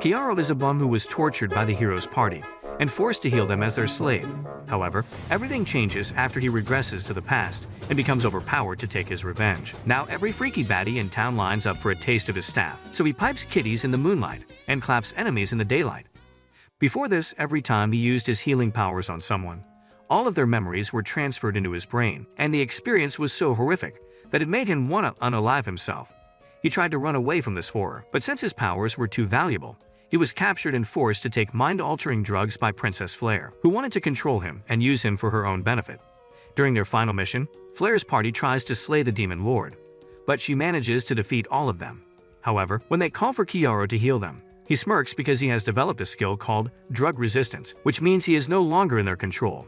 Kiaro is a bum who was tortured by the hero's party and forced to heal them as their slave. However, everything changes after he regresses to the past and becomes overpowered to take his revenge. Now every freaky baddie in town lines up for a taste of his staff, so he pipes kitties in the moonlight and claps enemies in the daylight. Before this, every time he used his healing powers on someone, all of their memories were transferred into his brain, and the experience was so horrific that it made him want to unalive himself. He tried to run away from this horror, but since his powers were too valuable, he was captured and forced to take mind-altering drugs by Princess Flare, who wanted to control him and use him for her own benefit. During their final mission, Flare's party tries to slay the Demon Lord, but she manages to defeat all of them. However, when they call for Kiaro to heal them, he smirks because he has developed a skill called drug resistance, which means he is no longer in their control.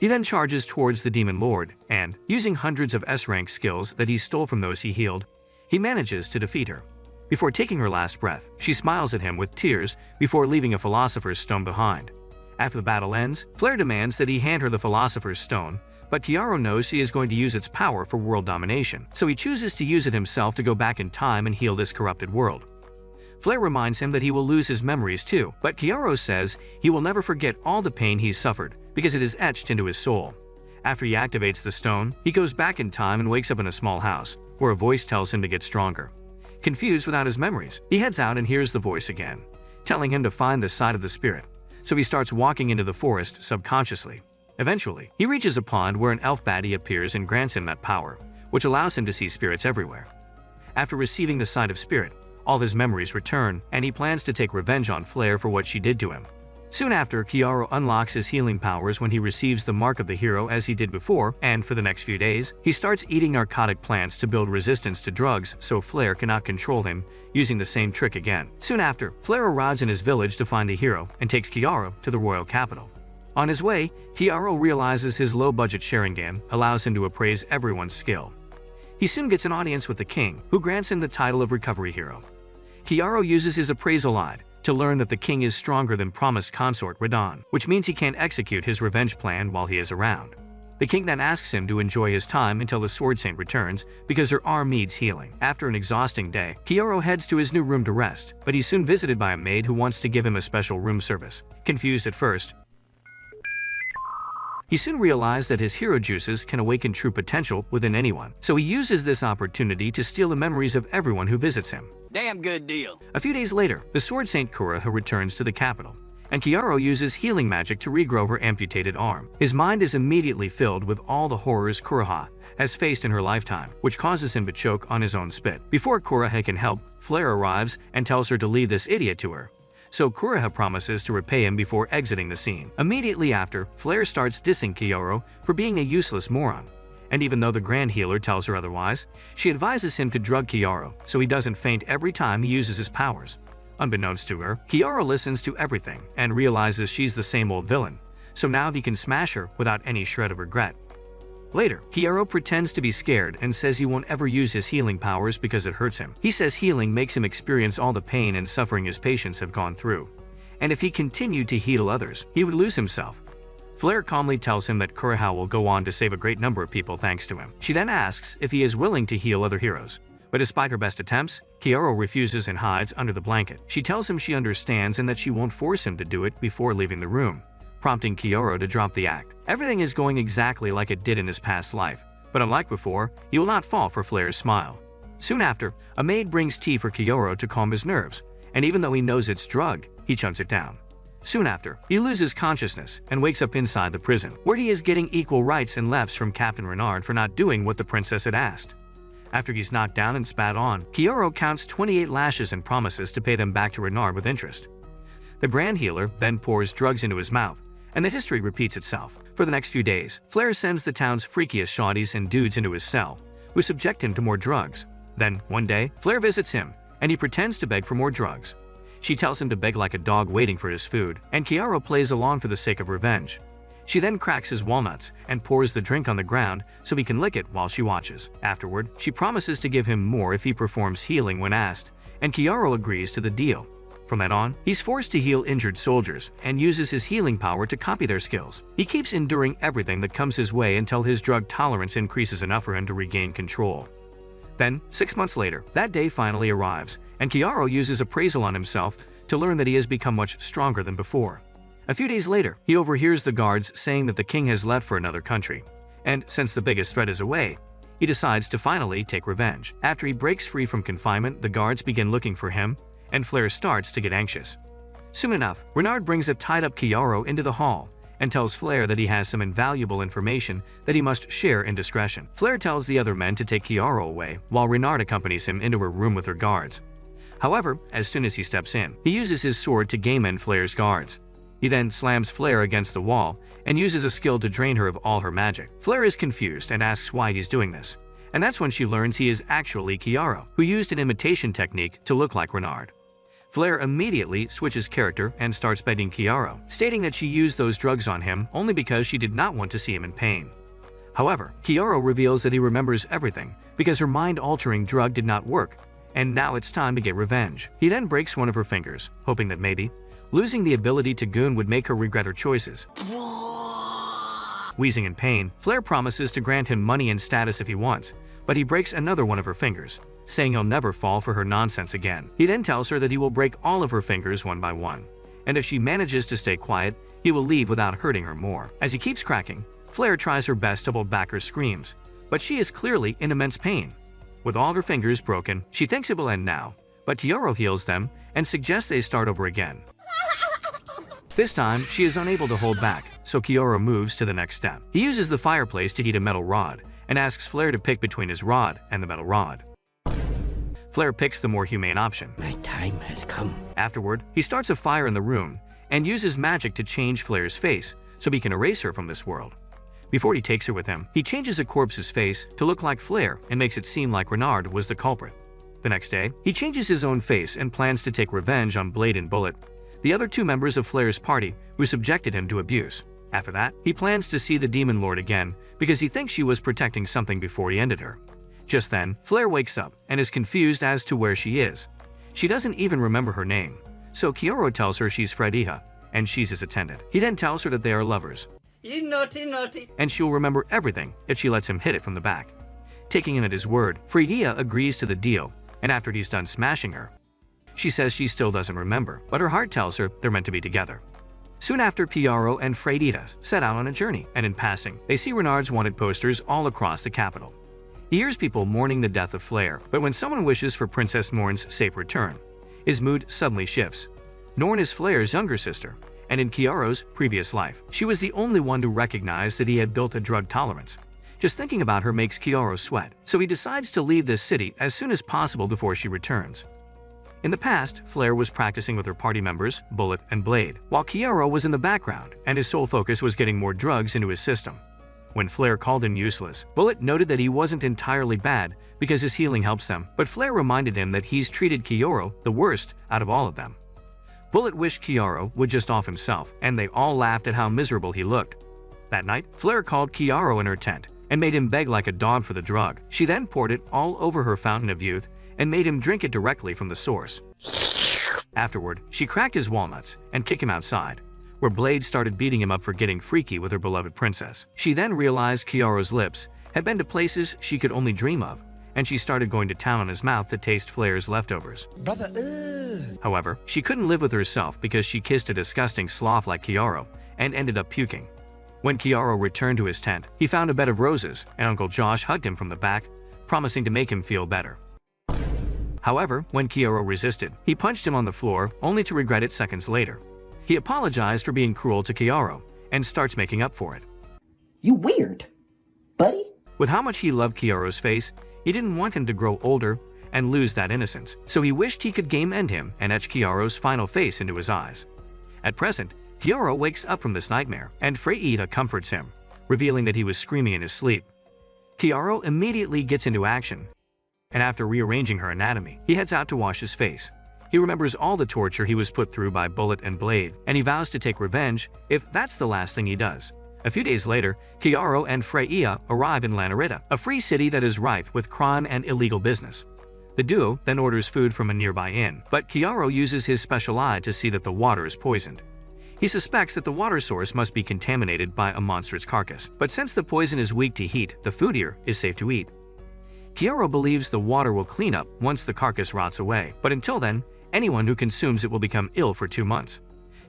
He then charges towards the Demon Lord, and, using hundreds of S-rank skills that he stole from those he healed, he manages to defeat her. Before taking her last breath, she smiles at him with tears before leaving a Philosopher's Stone behind. After the battle ends, Flare demands that he hand her the Philosopher's Stone, but Kiaro knows she is going to use its power for world domination, so he chooses to use it himself to go back in time and heal this corrupted world. Flare reminds him that he will lose his memories too, but Kiaro says he will never forget all the pain he's suffered because it is etched into his soul. After he activates the stone, he goes back in time and wakes up in a small house, where a voice tells him to get stronger. Confused without his memories, he heads out and hears the voice again, telling him to find the side of the spirit, so he starts walking into the forest subconsciously. Eventually, he reaches a pond where an elf baddie appears and grants him that power, which allows him to see spirits everywhere. After receiving the sight of spirit, all his memories return, and he plans to take revenge on Flare for what she did to him. Soon after, Kiaro unlocks his healing powers when he receives the mark of the hero as he did before, and for the next few days, he starts eating narcotic plants to build resistance to drugs so Flare cannot control him, using the same trick again. Soon after, Flare arrives in his village to find the hero and takes Kiaro to the royal capital. On his way, Kiaro realizes his low-budget sharing game allows him to appraise everyone's skill. He soon gets an audience with the king, who grants him the title of Recovery Hero. Kiaro uses his appraisal eye to learn that the king is stronger than promised consort Radon, which means he can't execute his revenge plan while he is around. The king then asks him to enjoy his time until the Sword Saint returns because her arm needs healing. After an exhausting day, Kiaro heads to his new room to rest, but he's soon visited by a maid who wants to give him a special room service. Confused at first, he soon realized that his hero juices can awaken true potential within anyone, so he uses this opportunity to steal the memories of everyone who visits him. Damn good deal. A few days later, the Sword Saint Kuroha returns to the capital, and Kiaro uses healing magic to regrow her amputated arm. His mind is immediately filled with all the horrors Kuroha has faced in her lifetime, which causes him to choke on his own spit. Before Kuroha can help, Flare arrives and tells her to leave this idiot to her. So Kuroha promises to repay him before exiting the scene. Immediately after, Flare starts dissing Kiaro for being a useless moron. And even though the Grand Healer tells her otherwise, she advises him to drug Kiaro so he doesn't faint every time he uses his powers. Unbeknownst to her, Kiaro listens to everything and realizes she's the same old villain, so now he can smash her without any shred of regret. Later, Kiaro pretends to be scared and says he won't ever use his healing powers because it hurts him. He says healing makes him experience all the pain and suffering his patients have gone through, and if he continued to heal others, he would lose himself. Flare calmly tells him that Kuroha will go on to save a great number of people thanks to him. She then asks if he is willing to heal other heroes, but despite her best attempts, Kiaro refuses and hides under the blanket. She tells him she understands and that she won't force him to do it before leaving the room, prompting Kiaro to drop the act. Everything is going exactly like it did in his past life, but unlike before, he will not fall for Flare's smile. Soon after, a maid brings tea for Kiaro to calm his nerves, and even though he knows it's drugged, he chugs it down. Soon after, he loses consciousness and wakes up inside the prison, where he is getting equal rights and lefts from Captain Renard for not doing what the princess had asked. After he's knocked down and spat on, Kiaro counts 28 lashes and promises to pay them back to Renard with interest. The Grand Healer then pours drugs into his mouth, and the history repeats itself. For the next few days, Flare sends the town's freakiest shawties and dudes into his cell, who subject him to more drugs. Then, one day, Flare visits him, and he pretends to beg for more drugs. She tells him to beg like a dog waiting for his food, and Kiaro plays along for the sake of revenge. She then cracks his walnuts and pours the drink on the ground so he can lick it while she watches. Afterward, she promises to give him more if he performs healing when asked, and Kiaro agrees to the deal. From that on, he's forced to heal injured soldiers and uses his healing power to copy their skills. He keeps enduring everything that comes his way until his drug tolerance increases enough for him to regain control. Then, 6 months later, that day finally arrives, and Kiaro uses appraisal on himself to learn that he has become much stronger than before. A few days later, he overhears the guards saying that the king has left for another country, and since the biggest threat is away, he decides to finally take revenge. After he breaks free from confinement, the guards begin looking for him, and Flare starts to get anxious. Soon enough, Renard brings a tied-up Chiaro into the hall and tells Flare that he has some invaluable information that he must share in discretion. Flare tells the other men to take Chiaro away, while Renard accompanies him into a room with her guards. However, as soon as he steps in, he uses his sword to game end Flare's guards. He then slams Flare against the wall and uses a skill to drain her of all her magic. Flare is confused and asks why he's doing this, and that's when she learns he is actually Chiaro, who used an imitation technique to look like Renard. Flare immediately switches character and starts begging Chiaro, stating that she used those drugs on him only because she did not want to see him in pain. However, Chiaro reveals that he remembers everything because her mind-altering drug did not work, and now it's time to get revenge. He then breaks one of her fingers, hoping that maybe losing the ability to goon would make her regret her choices. Wheezing in pain, Flare promises to grant him money and status if he wants, but he breaks another one of her fingers, saying he'll never fall for her nonsense again. He then tells her that he will break all of her fingers one by one, and if she manages to stay quiet, he will leave without hurting her more. As he keeps cracking, Flare tries her best to hold back her screams, but she is clearly in immense pain. With all her fingers broken, she thinks it will end now, but Chiaro heals them and suggests they start over again. This time, she is unable to hold back, so Chiaro moves to the next step. He uses the fireplace to heat a metal rod and asks Flare to pick between his rod and the metal rod. Flare picks the more humane option. My time has come. Afterward, he starts a fire in the room and uses magic to change Flare's face so he can erase her from this world. Before he takes her with him, he changes a corpse's face to look like Flare and makes it seem like Renard was the culprit. The next day, he changes his own face and plans to take revenge on Blade and Bullet, the other two members of Flare's party who subjected him to abuse. After that, he plans to see the Demon Lord again because he thinks she was protecting something before he ended her. Just then, Flare wakes up and is confused as to where she is. She doesn't even remember her name, so Chiaro tells her she's Freya and she's his attendant. He then tells her that they are lovers. You naughty. And she'll remember everything if she lets him hit it from the back. Taking him at his word, Freya agrees to the deal, and after he's done smashing her, she says she still doesn't remember, but her heart tells her they're meant to be together. Soon after, Chiaro and Freya set out on a journey, and in passing, they see Renard's wanted posters all across the capital. He hears people mourning the death of Flare, but when someone wishes for Princess Norn's safe return, his mood suddenly shifts. Norn is Flare's younger sister, and in Chiaro's previous life, she was the only one to recognize that he had built a drug tolerance. Just thinking about her makes Chiaro sweat, so he decides to leave this city as soon as possible before she returns. In the past, Flare was practicing with her party members, Bullet and Blade, while Chiaro was in the background and his sole focus was getting more drugs into his system. When Flare called him useless, Bullet noted that he wasn't entirely bad because his healing helps them, but Flare reminded him that he's treated Chiaro the worst out of all of them. Bullet wished Chiaro would just off himself, and they all laughed at how miserable he looked. That night, Flare called Chiaro in her tent and made him beg like a dog for the drug. She then poured it all over her fountain of youth and made him drink it directly from the source. Afterward, she cracked his walnuts and kicked him outside, where Blade started beating him up for getting freaky with her beloved princess. She then realized Chiaro's lips had been to places she could only dream of, and she started going to town on his mouth to taste Flare's leftovers. Brother, ugh. However, she couldn't live with herself because she kissed a disgusting sloth like Chiaro and ended up puking. When Chiaro returned to his tent, he found a bed of roses, and Uncle Josh hugged him from the back, promising to make him feel better. However, when Chiaro resisted, he punched him on the floor, only to regret it seconds later. He apologized for being cruel to Chiaro and starts making up for it. You weird, buddy. With how much he loved Chiaro's face, he didn't want him to grow older and lose that innocence, so he wished he could game end him and etch Chiaro's final face into his eyes. At present, Chiaro wakes up from this nightmare, and Freya comforts him, revealing that he was screaming in his sleep. Chiaro immediately gets into action, and after rearranging her anatomy, he heads out to wash his face. He remembers all the torture he was put through by Bullet and Blade, and he vows to take revenge if that's the last thing he does. A few days later, Chiaro and Freya arrive in Lanarita, a free city that is rife with crime and illegal business. The duo then orders food from a nearby inn, but Chiaro uses his special eye to see that the water is poisoned. He suspects that the water source must be contaminated by a monstrous carcass, but since the poison is weak to heat, the food here is safe to eat. Chiaro believes the water will clean up once the carcass rots away, but until then, anyone who consumes it will become ill for 2 months.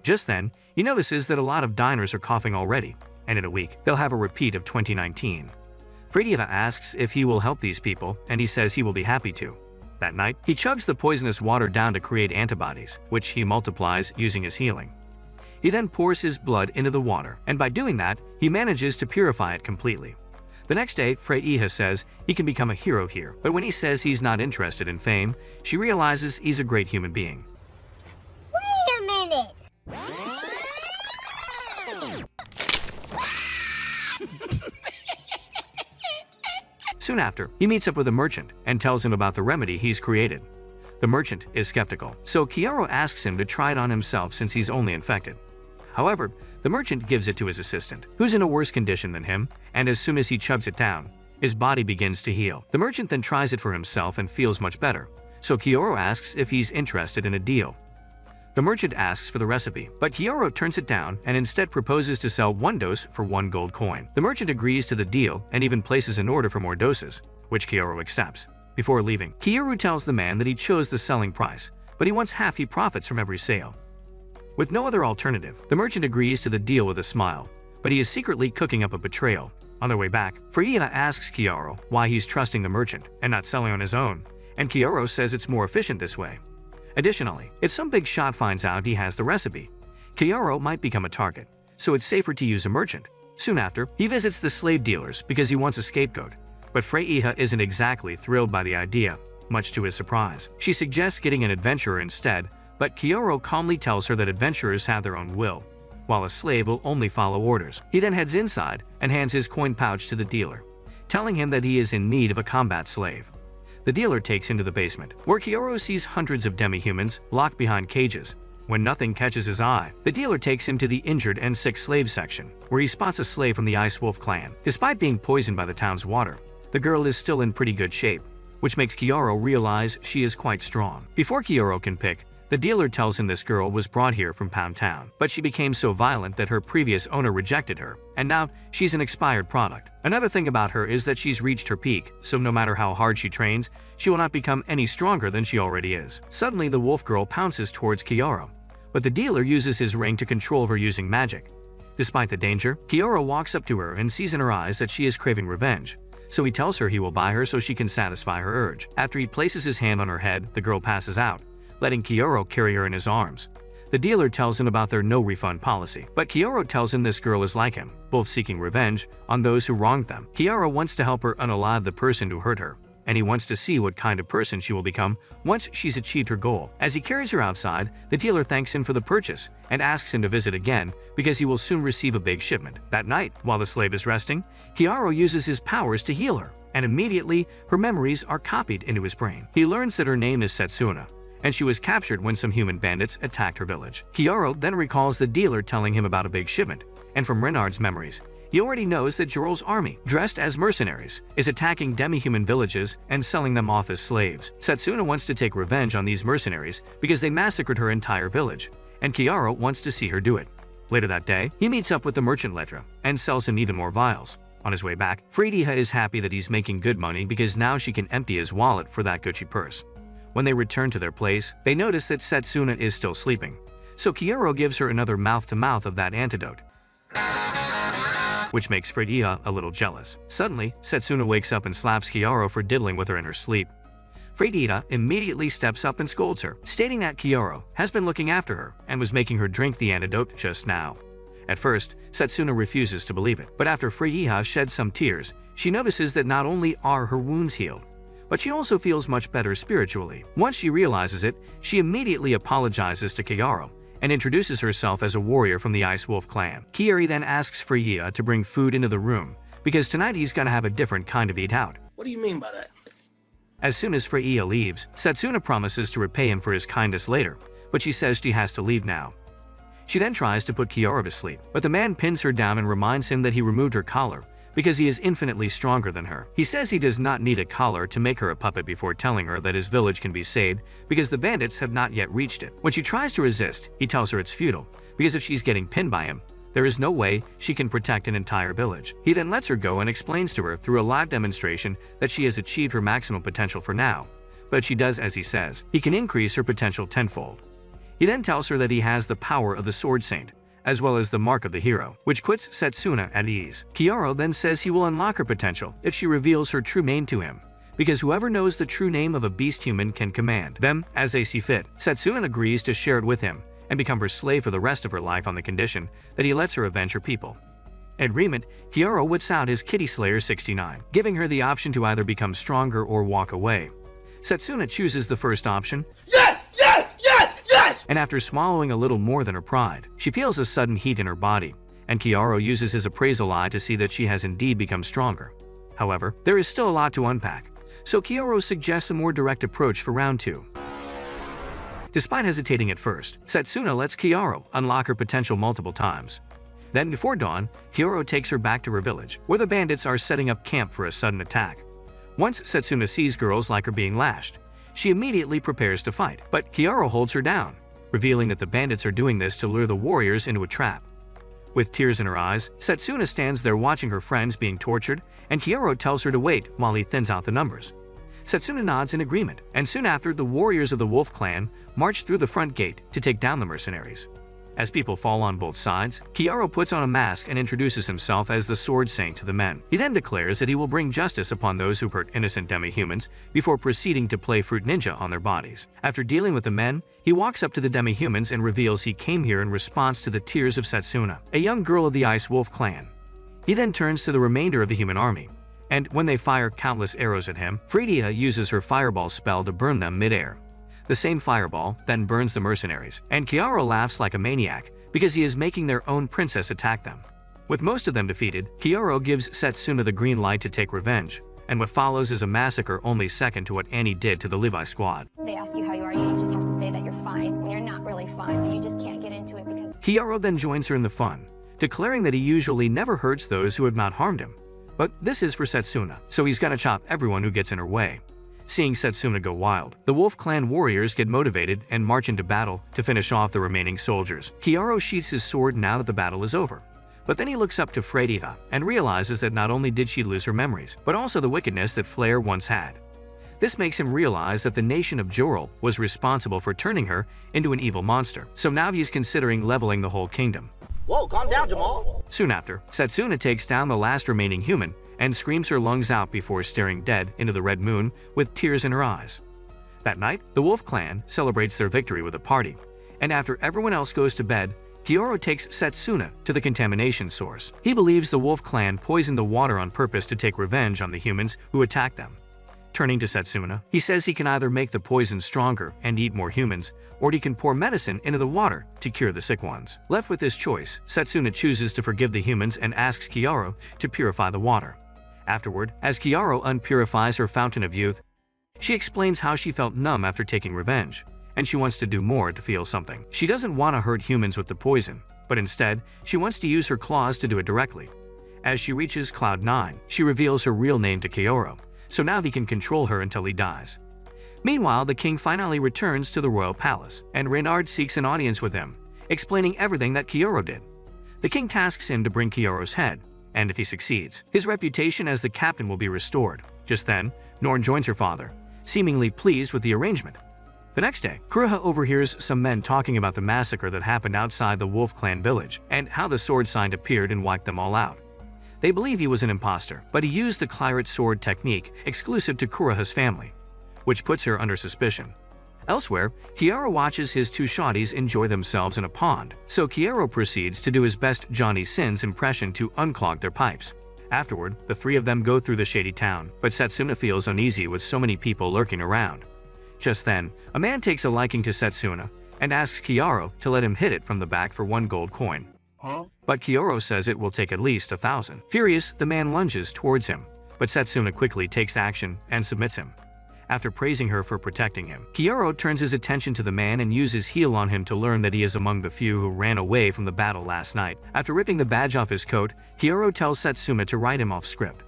Just then, he notices that a lot of diners are coughing already, and in a week, they'll have a repeat of 2019. Friedita asks if he will help these people, and he says he will be happy to. That night, he chugs the poisonous water down to create antibodies, which he multiplies using his healing. He then pours his blood into the water, and by doing that, he manages to purify it completely. The next day, Friedita says he can become a hero here, but when he says he's not interested in fame, she realizes he's a great human being. Wait a minute! Soon after, he meets up with a merchant and tells him about the remedy he's created. The merchant is skeptical, so Kiaro asks him to try it on himself since he's only infected. However, the merchant gives it to his assistant, who's in a worse condition than him, and as soon as he chugs it down, his body begins to heal. The merchant then tries it for himself and feels much better, so Kiaro asks if he's interested in a deal. The merchant asks for the recipe, but Kiaro turns it down and instead proposes to sell 1 dose for 1 gold coin. The merchant agrees to the deal and even places an order for more doses, which Kiaro accepts. Before leaving, Kiaro tells the man that he chose the selling price, but he wants half he profits from every sale. With no other alternative, the merchant agrees to the deal with a smile, but he is secretly cooking up a betrayal. On their way back, Friedita asks Kiaro why he's trusting the merchant and not selling on his own, and Kiaro says it's more efficient this way. Additionally, if some big shot finds out he has the recipe, Kiaro might become a target, so it's safer to use a merchant. Soon after, he visits the slave dealers because he wants a scapegoat, but Friedita isn't exactly thrilled by the idea, much to his surprise. She suggests getting an adventurer instead, but Kiaro calmly tells her that adventurers have their own will, while a slave will only follow orders. He then heads inside and hands his coin pouch to the dealer, telling him that he is in need of a combat slave. The dealer takes him to the basement, where Kiaro sees hundreds of demi-humans locked behind cages. When nothing catches his eye, the dealer takes him to the injured and sick slave section, where he spots a slave from the Ice Wolf clan. Despite being poisoned by the town's water, the girl is still in pretty good shape, which makes Kiaro realize she is quite strong. Before Kiaro can pick, the dealer tells him this girl was brought here from Pound Town, but she became so violent that her previous owner rejected her, and now she's an expired product. Another thing about her is that she's reached her peak, so no matter how hard she trains, she will not become any stronger than she already is. Suddenly, the wolf girl pounces towards Kiaro, but the dealer uses his ring to control her using magic. Despite the danger, Kiaro walks up to her and sees in her eyes that she is craving revenge, so he tells her he will buy her so she can satisfy her urge. After he places his hand on her head, the girl passes out, letting Kiaro carry her in his arms. The dealer tells him about their no-refund policy, but Kiaro tells him this girl is like him, both seeking revenge on those who wronged them. Kiaro wants to help her unalive the person who hurt her, and he wants to see what kind of person she will become once she's achieved her goal. As he carries her outside, the dealer thanks him for the purchase and asks him to visit again because he will soon receive a big shipment. That night, while the slave is resting, Kiaro uses his powers to heal her, and immediately her memories are copied into his brain. He learns that her name is Setsuna, and she was captured when some human bandits attacked her village. Kiaro then recalls the dealer telling him about a big shipment, and from Renard's memories, he already knows that Joral's army, dressed as mercenaries, is attacking demi-human villages and selling them off as slaves. Setsuna wants to take revenge on these mercenaries because they massacred her entire village, and Kiaro wants to see her do it. Later that day, he meets up with the merchant Letra and sells him even more vials. On his way back, Friedita is happy that he's making good money because now she can empty his wallet for that Gucci purse. When they return to their place, they notice that Setsuna is still sleeping, so Kiaro gives her another mouth-to-mouth of that antidote, which makes Friedita a little jealous. Suddenly, Setsuna wakes up and slaps Kiaro for diddling with her in her sleep. Friedita immediately steps up and scolds her, stating that Kiaro has been looking after her and was making her drink the antidote just now. At first, Setsuna refuses to believe it, but after Friedita sheds some tears, she notices that not only are her wounds healed, but she also feels much better spiritually. Once she realizes it, she immediately apologizes to Kiaro and introduces herself as a warrior from the Ice Wolf clan. Kiari then asks Friedita to bring food into the room, because tonight he's gonna have a different kind of eat out. What do you mean by that? As soon as Friedita leaves, Setsuna promises to repay him for his kindness later, but she says she has to leave now. She then tries to put Kiaro to sleep, but the man pins her down and reminds him that he removed her collar because he is infinitely stronger than her. He says he does not need a collar to make her a puppet before telling her that his village can be saved because the bandits have not yet reached it. When she tries to resist, he tells her it's futile because if she's getting pinned by him, there is no way she can protect an entire village. He then lets her go and explains to her through a live demonstration that she has achieved her maximum potential for now, but she does as he says, he can increase her potential tenfold. He then tells her that he has the power of the Sword Saint, as well as the mark of the hero, which puts Setsuna at ease. Kyoto then says he will unlock her potential if she reveals her true name to him, because whoever knows the true name of a beast human can command them as they see fit. Setsuna agrees to share it with him and become her slave for the rest of her life on the condition that he lets her avenge her people. In agreement, Kyoto whips out his Kitty Slayer 69, giving her the option to either become stronger or walk away. Setsuna chooses the first option. Yes! Yes! Yes! Yes! And after swallowing a little more than her pride, she feels a sudden heat in her body, and Kyoto uses his appraisal eye to see that she has indeed become stronger. However, there is still a lot to unpack, so Kyoto suggests a more direct approach for round 2. Despite hesitating at first, Setsuna lets Kyoto unlock her potential multiple times. Then before dawn, Kyoto takes her back to her village, where the bandits are setting up camp for a sudden attack. Once Setsuna sees girls like her being lashed, she immediately prepares to fight, but Kyoto holds her down, revealing that the bandits are doing this to lure the warriors into a trap. With tears in her eyes, Setsuna stands there watching her friends being tortured, and Kyoto tells her to wait while he thins out the numbers. Setsuna nods in agreement, and soon after, the warriors of the Wolf Clan march through the front gate to take down the mercenaries. As people fall on both sides, Kyoto puts on a mask and introduces himself as the Sword Saint to the men. He then declares that he will bring justice upon those who hurt innocent demi-humans before proceeding to play Fruit Ninja on their bodies. After dealing with the men, he walks up to the demi-humans and reveals he came here in response to the tears of Setsuna, a young girl of the Ice Wolf Clan. He then turns to the remainder of the human army, and when they fire countless arrows at him, Freedia uses her fireball spell to burn them mid-air. The same fireball then burns the mercenaries, and Kyoto laughs like a maniac because he is making their own princess attack them. With most of them defeated, Kyoto gives Setsuna the green light to take revenge, and what follows is a massacre only second to what Annie did to the Levi squad. They ask you how you are, you just have to say that you're fine when you're not really fine, but you just can't get into it because... Kyoto then joins her in the fun, declaring that he usually never hurts those who have not harmed him. But this is for Setsuna, so he's gonna chop everyone who gets in her way. Seeing Setsuna go wild, the Wolf Clan warriors get motivated and march into battle to finish off the remaining soldiers. Kyoto sheaths his sword now that the battle is over. But then he looks up to Freedia and realizes that not only did she lose her memories, but also the wickedness that Flare once had. This makes him realize that the nation of Jorel was responsible for turning her into an evil monster, so now he's considering leveling the whole kingdom. Whoa, calm down, Jamal. Soon after, Setsuna takes down the last remaining human and screams her lungs out before staring dead into the red moon with tears in her eyes. That night, the Wolf Clan celebrates their victory with a party, and after everyone else goes to bed, Kyoto takes Setsuna to the contamination source. He believes the Wolf Clan poisoned the water on purpose to take revenge on the humans who attacked them. Turning to Setsuna, he says he can either make the poison stronger and eat more humans, or he can pour medicine into the water to cure the sick ones. Left with this choice, Setsuna chooses to forgive the humans and asks Kyoto to purify the water. Afterward, as Kyoto unpurifies her fountain of youth, she explains how she felt numb after taking revenge, and she wants to do more to feel something. She doesn't want to hurt humans with the poison, but instead, she wants to use her claws to do it directly. As she reaches Cloud 9, she reveals her real name to Kyoto, so now he can control her until he dies. Meanwhile, the king finally returns to the royal palace, and Reynard seeks an audience with him, explaining everything that Kyoto did. The king tasks him to bring Kyoto's head, and if he succeeds, his reputation as the captain will be restored. Just then, Norn joins her father, seemingly pleased with the arrangement. The next day, Kuroha overhears some men talking about the massacre that happened outside the Wolf Clan village and how the sword sign appeared and wiped them all out. They believe he was an imposter, but he used the claret sword technique exclusive to Kuroha's family, which puts her under suspicion. Elsewhere, Kyoto watches his two shawties enjoy themselves in a pond, so Kyoto proceeds to do his best Johnny Sins impression to unclog their pipes. Afterward, the three of them go through the shady town, but Setsuna feels uneasy with so many people lurking around. Just then, a man takes a liking to Setsuna and asks Kyoto to let him hit it from the back for 1 gold coin. But Kyoto says it will take at least 1,000. Furious, the man lunges towards him, but Setsuna quickly takes action and submits him. After praising her for protecting him, Kyoto turns his attention to the man and uses heal on him to learn that he is among the few who ran away from the battle last night. After ripping the badge off his coat, Kyoto tells Setsuna to write him off script.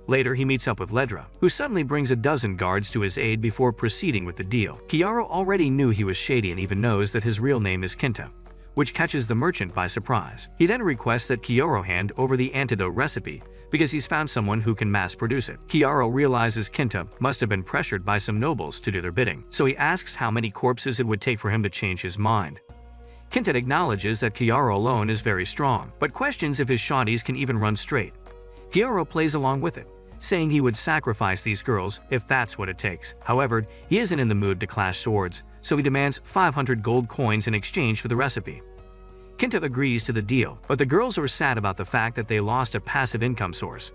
Later, he meets up with Ledra, who suddenly brings a dozen guards to his aid before proceeding with the deal. Kyoto already knew he was shady and even knows that his real name is Kinta, which catches the merchant by surprise. He then requests that Kyoto hand over the antidote recipe because he's found someone who can mass produce it. Kyoto realizes Kinta must have been pressured by some nobles to do their bidding, so he asks how many corpses it would take for him to change his mind. Kinta acknowledges that Kyoto alone is very strong, but questions if his shawties can even run straight. Kyoto plays along with it, saying he would sacrifice these girls if that's what it takes. However, he isn't in the mood to clash swords, so he demands 500 gold coins in exchange for the recipe. Kinta agrees to the deal, but the girls are sad about the fact that they lost a passive income source.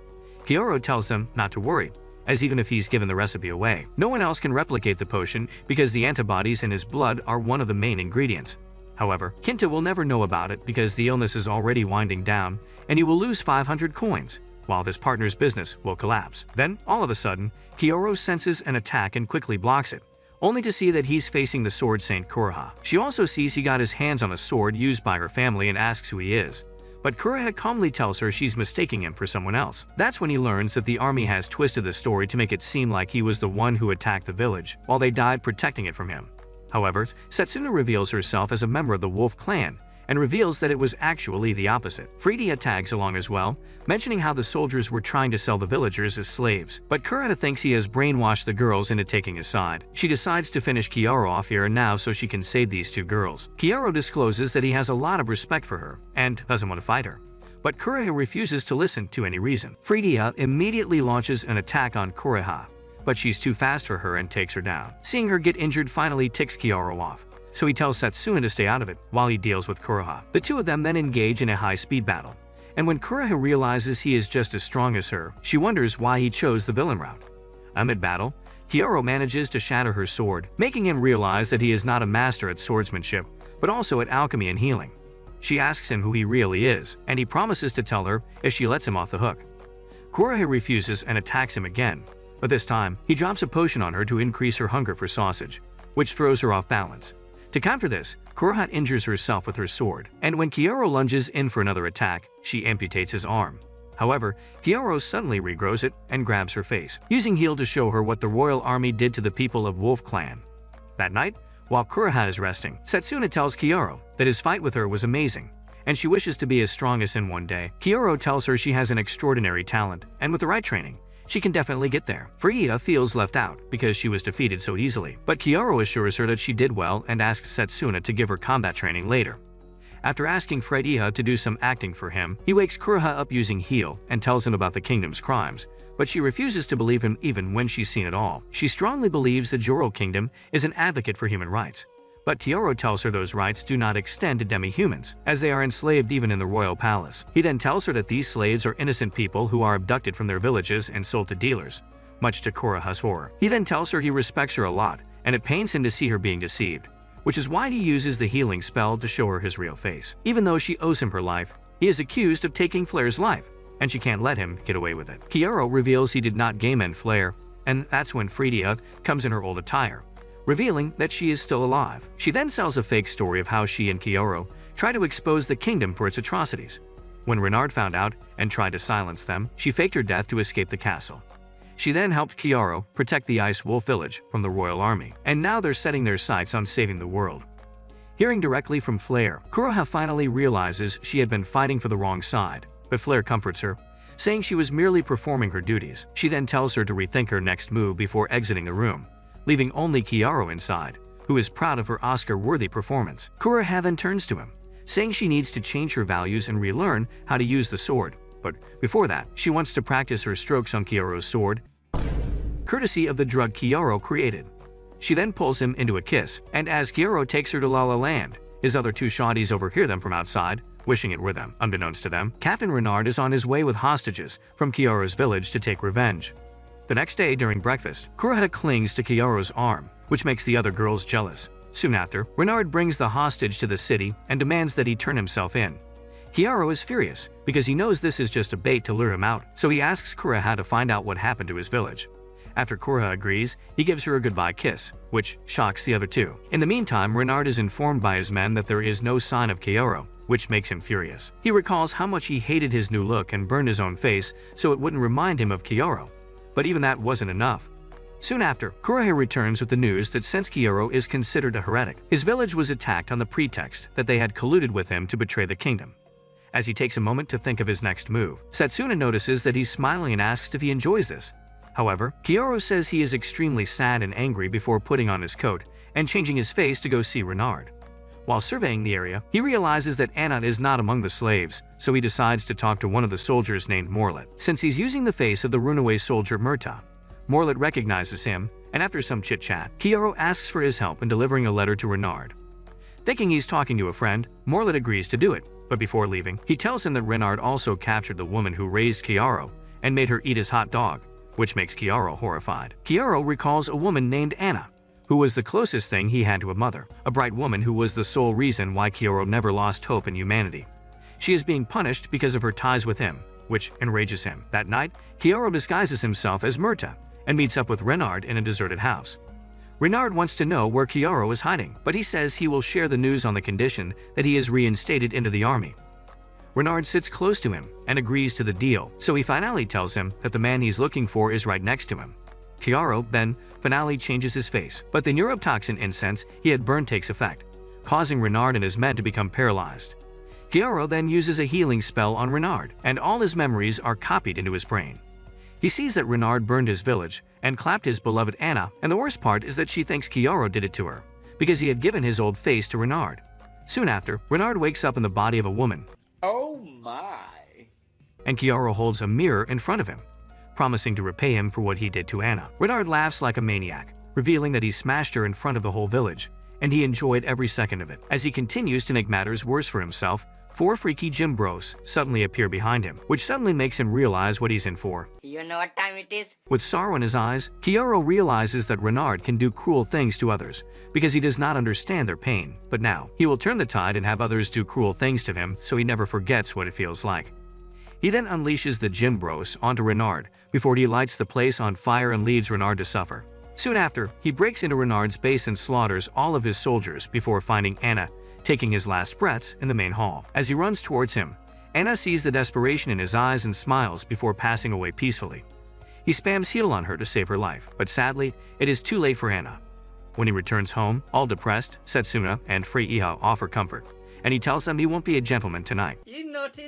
Kyoto tells them not to worry, as even if he's given the recipe away, no one else can replicate the potion because the antibodies in his blood are one of the main ingredients. However, Kinta will never know about it because the illness is already winding down and he will lose 500 coins, while his partner's business will collapse. Then, all of a sudden, Kyoto senses an attack and quickly blocks it, only to see that he's facing the sword Saint Kuroha. She also sees he got his hands on a sword used by her family and asks who he is, but Kuroha calmly tells her she's mistaking him for someone else. That's when he learns that the army has twisted the story to make it seem like he was the one who attacked the village, while they died protecting it from him. However, Setsuna reveals herself as a member of the Wolf clan, and reveals that it was actually the opposite. Fridia tags along as well, mentioning how the soldiers were trying to sell the villagers as slaves, but Kuroha thinks he has brainwashed the girls into taking his side. She decides to finish Kyoto off here and now so she can save these two girls. Kyoto discloses that he has a lot of respect for her and doesn't want to fight her, but Kuroha refuses to listen to any reason. Fridia immediately launches an attack on Kuroha, but she's too fast for her and takes her down. Seeing her get injured finally ticks Kyoto off, so he tells Setsuna to stay out of it while he deals with Kuroha. The two of them then engage in a high-speed battle, and when Kuroha realizes he is just as strong as her, she wonders why he chose the villain route. Amid battle, Kyoto manages to shatter her sword, making him realize that he is not a master at swordsmanship, but also at alchemy and healing. She asks him who he really is, and he promises to tell her if she lets him off the hook. Kuroha refuses and attacks him again, but this time, he drops a potion on her to increase her hunger for sausage, which throws her off balance. To counter this, Kuroha injures herself with her sword, and when Kyoto lunges in for another attack, she amputates his arm. However, Kyoto suddenly regrows it and grabs her face, using heal to show her what the royal army did to the people of Wolf Clan. That night, while Kuroha is resting, Setsuna tells Kyoto that his fight with her was amazing, and she wishes to be as strong as him one day. Kyoto tells her she has an extraordinary talent, and with the right training, she can definitely get there. Fridia feels left out because she was defeated so easily, but Kyoto assures her that she did well and asks Setsuna to give her combat training later. After asking Fridia to do some acting for him, he wakes Kuroha up using heal and tells him about the kingdom's crimes, but she refuses to believe him even when she's seen it all. She strongly believes the Joro kingdom is an advocate for human rights, but Kyoto tells her those rights do not extend to demi-humans, as they are enslaved even in the royal palace. He then tells her that these slaves are innocent people who are abducted from their villages and sold to dealers, much to Kuroha's horror. He then tells her he respects her a lot, and it pains him to see her being deceived, which is why he uses the healing spell to show her his real face. Even though she owes him her life, he is accused of taking Flair's life, and she can't let him get away with it. Kyoto reveals he did not game end Flair, and that's when Fridia comes in her old attire, revealing that she is still alive. She then sells a fake story of how she and Kyoto try to expose the kingdom for its atrocities. When Renard found out and tried to silence them, she faked her death to escape the castle. She then helped Kyoto protect the Ice Wolf village from the royal army, and now they're setting their sights on saving the world. Hearing directly from Flair, Kuroha finally realizes she had been fighting for the wrong side, but Flair comforts her, saying she was merely performing her duties. She then tells her to rethink her next move before exiting the room, leaving only Kyoto inside, who is proud of her Oscar-worthy performance. Kuroha then turns to him, saying she needs to change her values and relearn how to use the sword, but before that, she wants to practice her strokes on Kyoto's sword, courtesy of the drug Kyoto created. She then pulls him into a kiss, and as Kyoto takes her to La La Land, his other two shawties overhear them from outside, wishing it were them. Unbeknownst to them, Captain Renard is on his way with hostages from Kyoto's village to take revenge. The next day during breakfast, Kuroha clings to Kyoto's arm, which makes the other girls jealous. Soon after, Renard brings the hostage to the city and demands that he turn himself in. Kyoto is furious because he knows this is just a bait to lure him out, so he asks Kuroha to find out what happened to his village. After Kuroha agrees, he gives her a goodbye kiss, which shocks the other two. In the meantime, Renard is informed by his men that there is no sign of Kyoto, which makes him furious. He recalls how much he hated his new look and burned his own face so it wouldn't remind him of Kyoto. But even that wasn't enough. Soon after, Kurohei returns with the news that since Kyoto is considered a heretic, his village was attacked on the pretext that they had colluded with him to betray the kingdom. As he takes a moment to think of his next move, Setsuna notices that he's smiling and asks if he enjoys this. However, Kyoto says he is extremely sad and angry before putting on his coat and changing his face to go see Renard. While surveying the area, he realizes that Anna is not among the slaves, so he decides to talk to one of the soldiers named Morlet. Since he's using the face of the runaway soldier Murta, Morlet recognizes him, and after some chit-chat, Kyoto asks for his help in delivering a letter to Renard. Thinking he's talking to a friend, Morlet agrees to do it, but before leaving, he tells him that Renard also captured the woman who raised Kyoto and made her eat his hot dog, which makes Kyoto horrified. Kyoto recalls a woman named Anna, who was the closest thing he had to a mother, a bright woman who was the sole reason why Kyoto never lost hope in humanity. She is being punished because of her ties with him, which enrages him. That night, Kyoto disguises himself as Murta and meets up with Renard in a deserted house. Renard wants to know where Kyoto is hiding, but he says he will share the news on the condition that he is reinstated into the army. Renard sits close to him and agrees to the deal, so he finally tells him that the man he's looking for is right next to him. Kyoto then finally changes his face, but the neurotoxin incense he had burned takes effect, causing Renard and his men to become paralyzed. Kyoto then uses a healing spell on Renard, and all his memories are copied into his brain. He sees that Renard burned his village and clapped his beloved Anna, and the worst part is that she thinks Kyoto did it to her, because he had given his old face to Renard. Soon after, Renard wakes up in the body of a woman. Oh my. And Kyoto holds a mirror in front of him, promising to repay him for what he did to Anna. Renard laughs like a maniac, revealing that he smashed her in front of the whole village, and he enjoyed every second of it. As he continues to make matters worse for himself, 4 freaky gym bros suddenly appear behind him, which suddenly makes him realize what he's in for. You know what time it is? With sorrow in his eyes, Kyoto realizes that Renard can do cruel things to others because he does not understand their pain, but now he will turn the tide and have others do cruel things to him so he never forgets what it feels like. He then unleashes the gym bros onto Renard before he lights the place on fire and leaves Renard to suffer. Soon after, he breaks into Renard's base and slaughters all of his soldiers before finding Anna taking his last breaths in the main hall. As he runs towards him, Anna sees the desperation in his eyes and smiles before passing away peacefully. He spams heal on her to save her life, but sadly, it is too late for Anna. When he returns home, all depressed, Setsuna and Frei-Iha offer comfort, and he tells them he won't be a gentleman tonight. You naughty.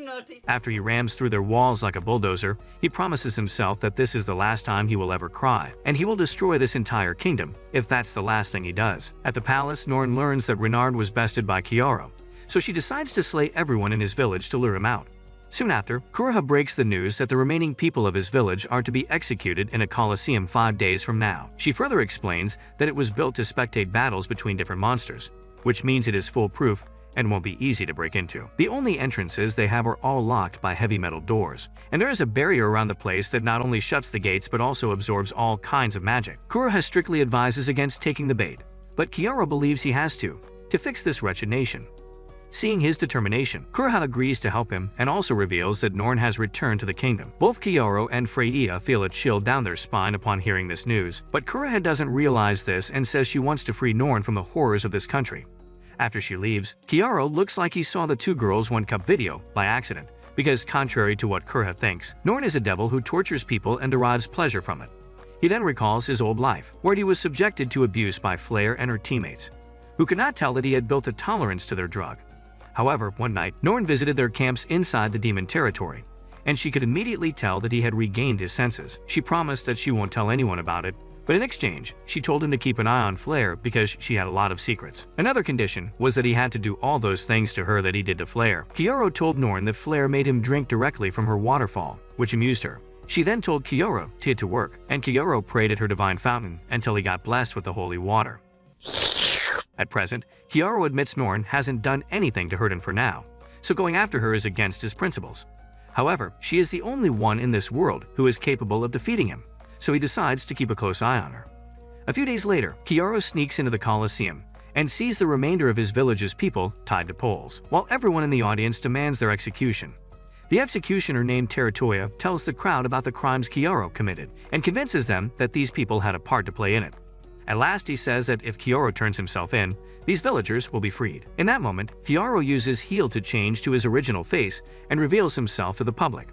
After he rams through their walls like a bulldozer, he promises himself that this is the last time he will ever cry, and he will destroy this entire kingdom if that's the last thing he does. At the palace, Norn learns that Renard was bested by Kyoto, so she decides to slay everyone in his village to lure him out. Soon after, Kuroha breaks the news that the remaining people of his village are to be executed in a coliseum 5 days from now. She further explains that it was built to spectate battles between different monsters, which means it is foolproof and won't be easy to break into. The only entrances they have are all locked by heavy metal doors, and there is a barrier around the place that not only shuts the gates but also absorbs all kinds of magic. Kuroha strictly advises against taking the bait, but Kyoto believes he has to fix this wretched nation. Seeing his determination, Kuroha agrees to help him and also reveals that Norn has returned to the kingdom. Both Kyoto and Frei-Iha feel a chill down their spine upon hearing this news, but Kuroha doesn't realize this and says she wants to free Norn from the horrors of this country. After she leaves, Kyoto looks like he saw the 2 girls 1 cup video by accident, because contrary to what Kuroha thinks, Norn is a devil who tortures people and derives pleasure from it. He then recalls his old life, where he was subjected to abuse by Flair and her teammates, who could not tell that he had built a tolerance to their drug. However, one night, Norn visited their camps inside the demon territory, and she could immediately tell that he had regained his senses. She promised that she won't tell anyone about it, but in exchange, she told him to keep an eye on Flair because she had a lot of secrets. Another condition was that he had to do all those things to her that he did to Flair. Kyoto told Norn that Flair made him drink directly from her waterfall, which amused her. She then told Kyoto to get to work, and Kyoto prayed at her divine fountain until he got blessed with the holy water. At present, Kyoto admits Norn hasn't done anything to hurt him for now, so going after her is against his principles. However, she is the only one in this world who is capable of defeating him, so he decides to keep a close eye on her. A few days later, Kyoto sneaks into the Colosseum and sees the remainder of his village's people tied to poles, while everyone in the audience demands their execution. The executioner named Teratoya tells the crowd about the crimes Kyoto committed and convinces them that these people had a part to play in it. At last, he says that if Kyoto turns himself in, these villagers will be freed. In that moment, Kyoto uses heal to change to his original face and reveals himself to the public.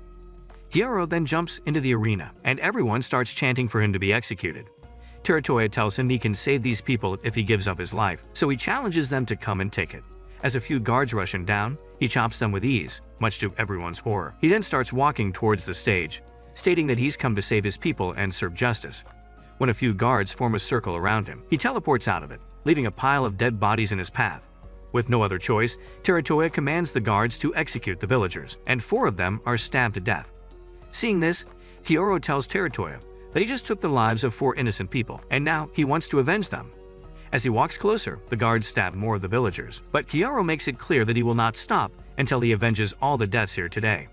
Kyoto then jumps into the arena, and everyone starts chanting for him to be executed. Teratoya tells him he can save these people if he gives up his life, so he challenges them to come and take it. As a few guards rush him down, he chops them with ease, much to everyone's horror. He then starts walking towards the stage, stating that he's come to save his people and serve justice. When a few guards form a circle around him, he teleports out of it, leaving a pile of dead bodies in his path. With no other choice, Teratoya commands the guards to execute the villagers, and 4 of them are stabbed to death. Seeing this, Kyouro tells Teratoya that he just took the lives of 4 innocent people, and now he wants to avenge them. As he walks closer, the guards stab more of the villagers, but Kyouro makes it clear that he will not stop until he avenges all the deaths here today.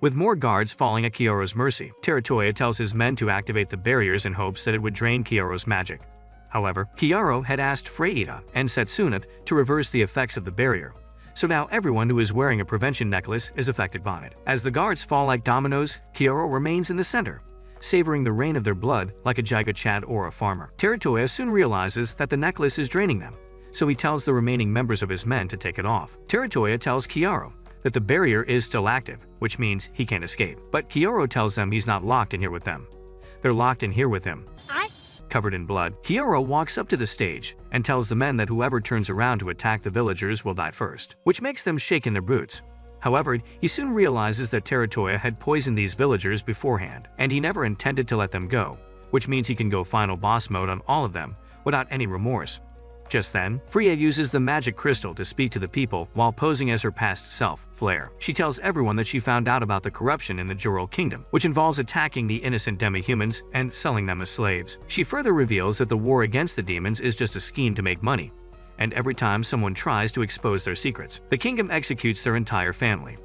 With more guards falling at Kyouro's mercy, Teratoya tells his men to activate the barriers in hopes that it would drain Kyouro's magic. However, Kyouro had asked Freya and Setsuneth to reverse the effects of the barrier, so now everyone who is wearing a prevention necklace is affected by it. As the guards fall like dominoes, Kyouro remains in the center, savoring the rain of their blood like a Jaiga Chad or a farmer. Teratoya soon realizes that the necklace is draining them, so he tells the remaining members of his men to take it off. Teratoya tells Kyouro that the barrier is still active, which means he can't escape. But Kyouro tells them he's not locked in here with them. They're locked in here with him. Covered in blood, Kyouro walks up to the stage and tells the men that whoever turns around to attack the villagers will die first, which makes them shake in their boots. However, he soon realizes that Teratoya had poisoned these villagers beforehand, and he never intended to let them go, which means he can go final boss mode on all of them without any remorse. Just then, Freya uses the magic crystal to speak to the people while posing as her past self, Flare. She tells everyone that she found out about the corruption in the Jorul Kingdom, which involves attacking the innocent demi-humans and selling them as slaves. She further reveals that the war against the demons is just a scheme to make money, and every time someone tries to expose their secrets, the kingdom executes their entire family.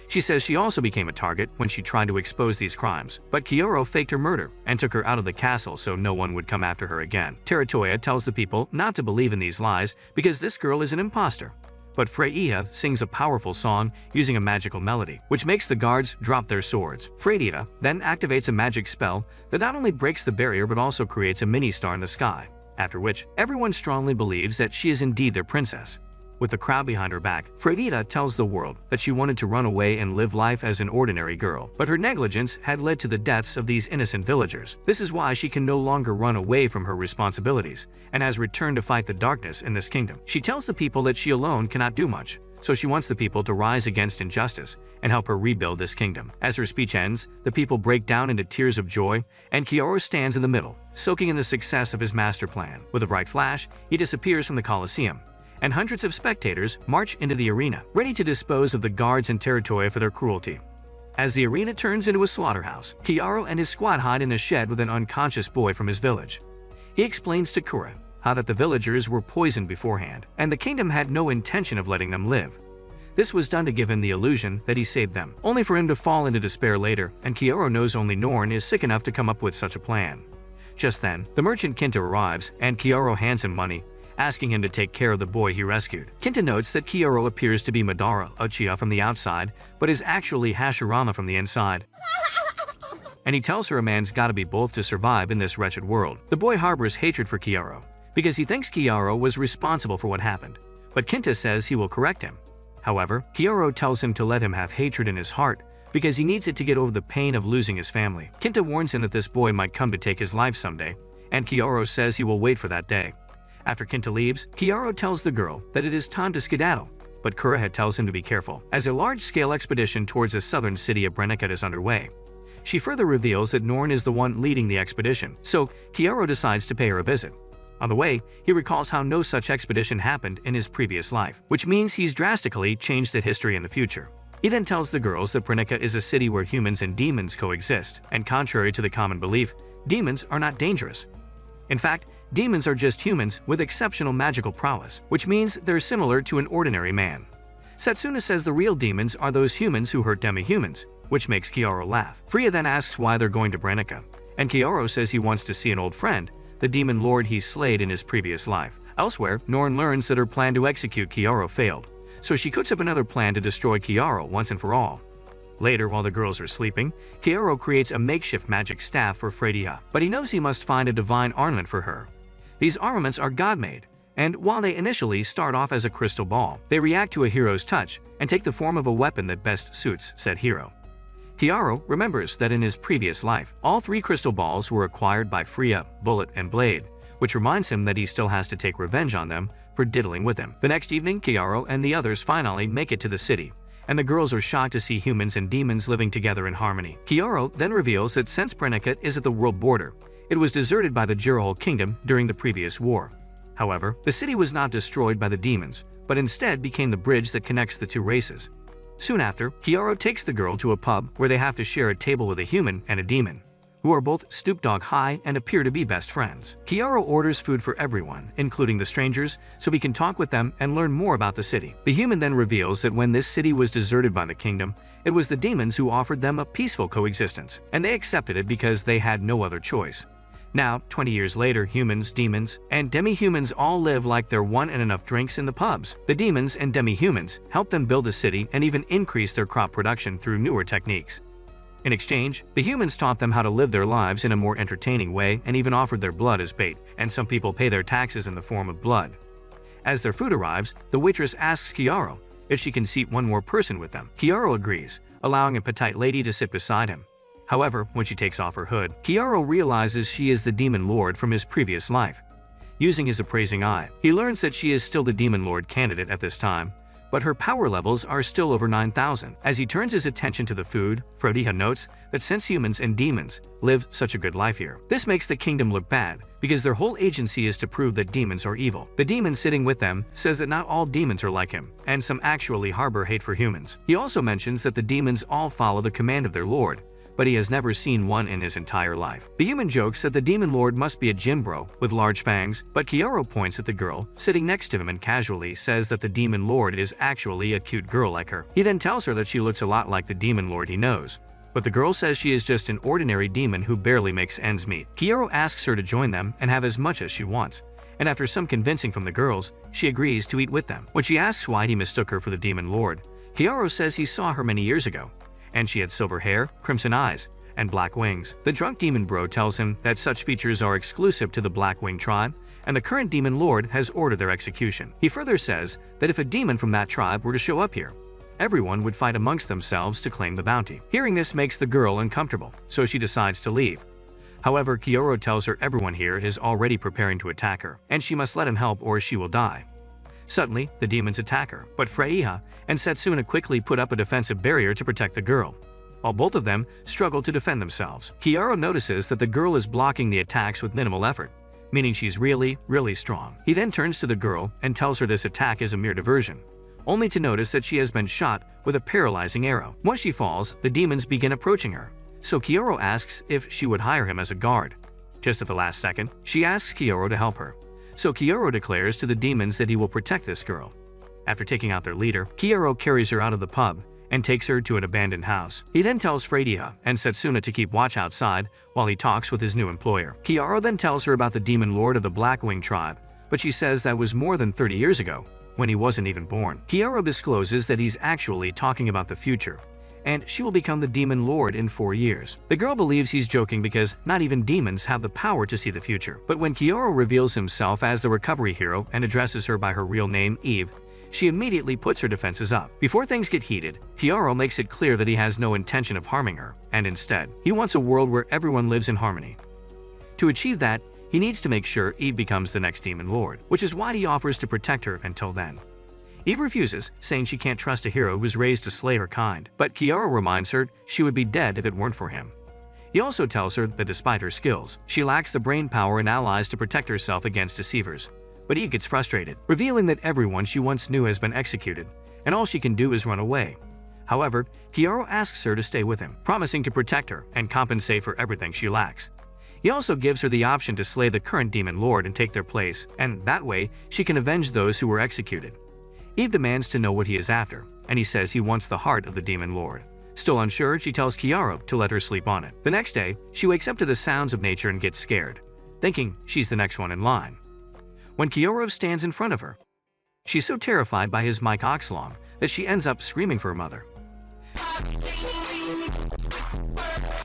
She says she also became a target when she tried to expose these crimes, but Kyouro faked her murder and took her out of the castle so no one would come after her again. Teratoya tells the people not to believe in these lies because this girl is an imposter. But Freya sings a powerful song using a magical melody, which makes the guards drop their swords. Freya then activates a magic spell that not only breaks the barrier but also creates a mini-star in the sky, after which everyone strongly believes that she is indeed their princess. With the crowd behind her back, Freya tells the world that she wanted to run away and live life as an ordinary girl, but her negligence had led to the deaths of these innocent villagers. This is why she can no longer run away from her responsibilities and has returned to fight the darkness in this kingdom. She tells the people that she alone cannot do much, so she wants the people to rise against injustice and help her rebuild this kingdom. As her speech ends, the people break down into tears of joy, and Kyouro stands in the middle, soaking in the success of his master plan. With a bright flash, he disappears from the Colosseum, and hundreds of spectators march into the arena, ready to dispose of the guards and Teratoya for their cruelty. As the arena turns into a slaughterhouse, Kyouro and his squad hide in a shed with an unconscious boy from his village. He explains to Kura how that the villagers were poisoned beforehand, and the kingdom had no intention of letting them live. This was done to give him the illusion that he saved them, only for him to fall into despair later, and Kyouro knows only Norn is sick enough to come up with such a plan. Just then, the merchant Kinta arrives, and Kyouro hands him money, asking him to take care of the boy he rescued. Kinta notes that Kyouro appears to be Madara Uchiha from the outside, but is actually Hashirama from the inside. And he tells her a man's gotta be both to survive in this wretched world. The boy harbors hatred for Kyouro, because he thinks Kyouro was responsible for what happened, but Kinta says he will correct him. However, Kyouro tells him to let him have hatred in his heart, because he needs it to get over the pain of losing his family. Kinta warns him that this boy might come to take his life someday, and Kyouro says he will wait for that day. After Kinta leaves, Kyouro tells the girl that it is time to skedaddle, but Kureha tells him to be careful, as a large-scale expedition towards the southern city of Brennicut is underway. She further reveals that Norn is the one leading the expedition, so Kyouro decides to pay her a visit. On the way, he recalls how no such expedition happened in his previous life, which means he's drastically changed the history in the future. He then tells the girls that Brennicut is a city where humans and demons coexist, and contrary to the common belief, demons are not dangerous. In fact, demons are just humans with exceptional magical prowess, which means they're similar to an ordinary man. Setsuna says the real demons are those humans who hurt demi-humans, which makes Kyouro laugh. Freya then asks why they're going to Brennicut, and Kyouro says he wants to see an old friend, the demon lord he slayed in his previous life. Elsewhere, Norn learns that her plan to execute Kyouro failed, so she cooks up another plan to destroy Kyouro once and for all. Later, while the girls are sleeping, Kyouro creates a makeshift magic staff for Freya, but he knows he must find a divine armament for her. These armaments are god-made, and while they initially start off as a crystal ball, they react to a hero's touch and take the form of a weapon that best suits said hero. Kiaro remembers that in his previous life, all three crystal balls were acquired by Freya, Bullet, and Blade, which reminds him that he still has to take revenge on them for diddling with him. The next evening, Kiaro and the others finally make it to the city, and the girls are shocked to see humans and demons living together in harmony. Kiaro then reveals that since Prenicut is at the world border, it was deserted by the Jirahol kingdom during the previous war. However, the city was not destroyed by the demons, but instead became the bridge that connects the two races. Soon after, Kiaro takes the girl to a pub where they have to share a table with a human and a demon, who are both Stoop Dog high and appear to be best friends. Kiaro orders food for everyone, including the strangers, so he can talk with them and learn more about the city. The human then reveals that when this city was deserted by the kingdom, it was the demons who offered them a peaceful coexistence, and they accepted it because they had no other choice. Now, 20 years later, humans, demons, and demi-humans all live like there weren't enough drinks in the pubs. The demons and demi-humans help them build the city and even increase their crop production through newer techniques. In exchange, the humans taught them how to live their lives in a more entertaining way and even offered their blood as bait, and some people pay their taxes in the form of blood. As their food arrives, the waitress asks Kiaro if she can seat one more person with them. Kiaro agrees, allowing a petite lady to sit beside him. However, when she takes off her hood, Kiaro realizes she is the demon lord from his previous life. Using his appraising eye, he learns that she is still the demon lord candidate at this time, but her power levels are still over 9,000. As he turns his attention to the food, Frodiha notes that since humans and demons live such a good life here, this makes the kingdom look bad because their whole agency is to prove that demons are evil. The demon sitting with them says that not all demons are like him, and some actually harbor hate for humans. He also mentions that the demons all follow the command of their lord, but he has never seen one in his entire life. The human jokes that the demon lord must be a gym bro with large fangs, but Kiaro points at the girl sitting next to him and casually says that the demon lord is actually a cute girl like her. He then tells her that she looks a lot like the demon lord he knows, but the girl says she is just an ordinary demon who barely makes ends meet. Kiaro asks her to join them and have as much as she wants, and after some convincing from the girls, she agrees to eat with them. When she asks why he mistook her for the demon lord, Kiaro says he saw her many years ago, and she had silver hair, crimson eyes, and black wings. The drunk demon bro tells him that such features are exclusive to the Blackwing tribe, and the current demon lord has ordered their execution. He further says that if a demon from that tribe were to show up here, everyone would fight amongst themselves to claim the bounty. Hearing this makes the girl uncomfortable, so she decides to leave. However, Kiaro tells her everyone here is already preparing to attack her, and she must let him help or she will die. Suddenly, the demons attack her, but Freyja and Setsuna quickly put up a defensive barrier to protect the girl, while both of them struggle to defend themselves. Kiaro notices that the girl is blocking the attacks with minimal effort, meaning she's really strong. He then turns to the girl and tells her this attack is a mere diversion, only to notice that she has been shot with a paralyzing arrow. Once she falls, the demons begin approaching her, so Kiaro asks if she would hire him as a guard. Just at the last second, she asks Kiaro to help her, so Kiaro declares to the demons that he will protect this girl. After taking out their leader, Kiaro carries her out of the pub and takes her to an abandoned house. He then tells Freyja and Setsuna to keep watch outside while he talks with his new employer. Kiaro then tells her about the demon lord of the Blackwing tribe, but she says that was more than 30 years ago, when he wasn't even born. Kiaro discloses that he's actually talking about the future, and she will become the demon lord in 4 years. The girl believes he's joking because not even demons have the power to see the future. But when Kiaro reveals himself as the recovery hero and addresses her by her real name, Eve, she immediately puts her defenses up. Before things get heated, Kiaro makes it clear that he has no intention of harming her, and instead, he wants a world where everyone lives in harmony. To achieve that, he needs to make sure Eve becomes the next demon lord, which is why he offers to protect her until then. Eve refuses, saying she can't trust a hero who's raised to slay her kind, but Kiaro reminds her she would be dead if it weren't for him. He also tells her that despite her skills, she lacks the brain power and allies to protect herself against deceivers. But Eve gets frustrated, revealing that everyone she once knew has been executed, and all she can do is run away. However, Kiaro asks her to stay with him, promising to protect her and compensate for everything she lacks. He also gives her the option to slay the current demon lord and take their place, and that way, she can avenge those who were executed. Eve demands to know what he is after, and he says he wants the heart of the demon lord. Still unsure, she tells Kiaro to let her sleep on it. The next day, she wakes up to the sounds of nature and gets scared, thinking she's the next one in line. When Kiaro stands in front of her, she's so terrified by his Mike Oxlong that she ends up screaming for her mother.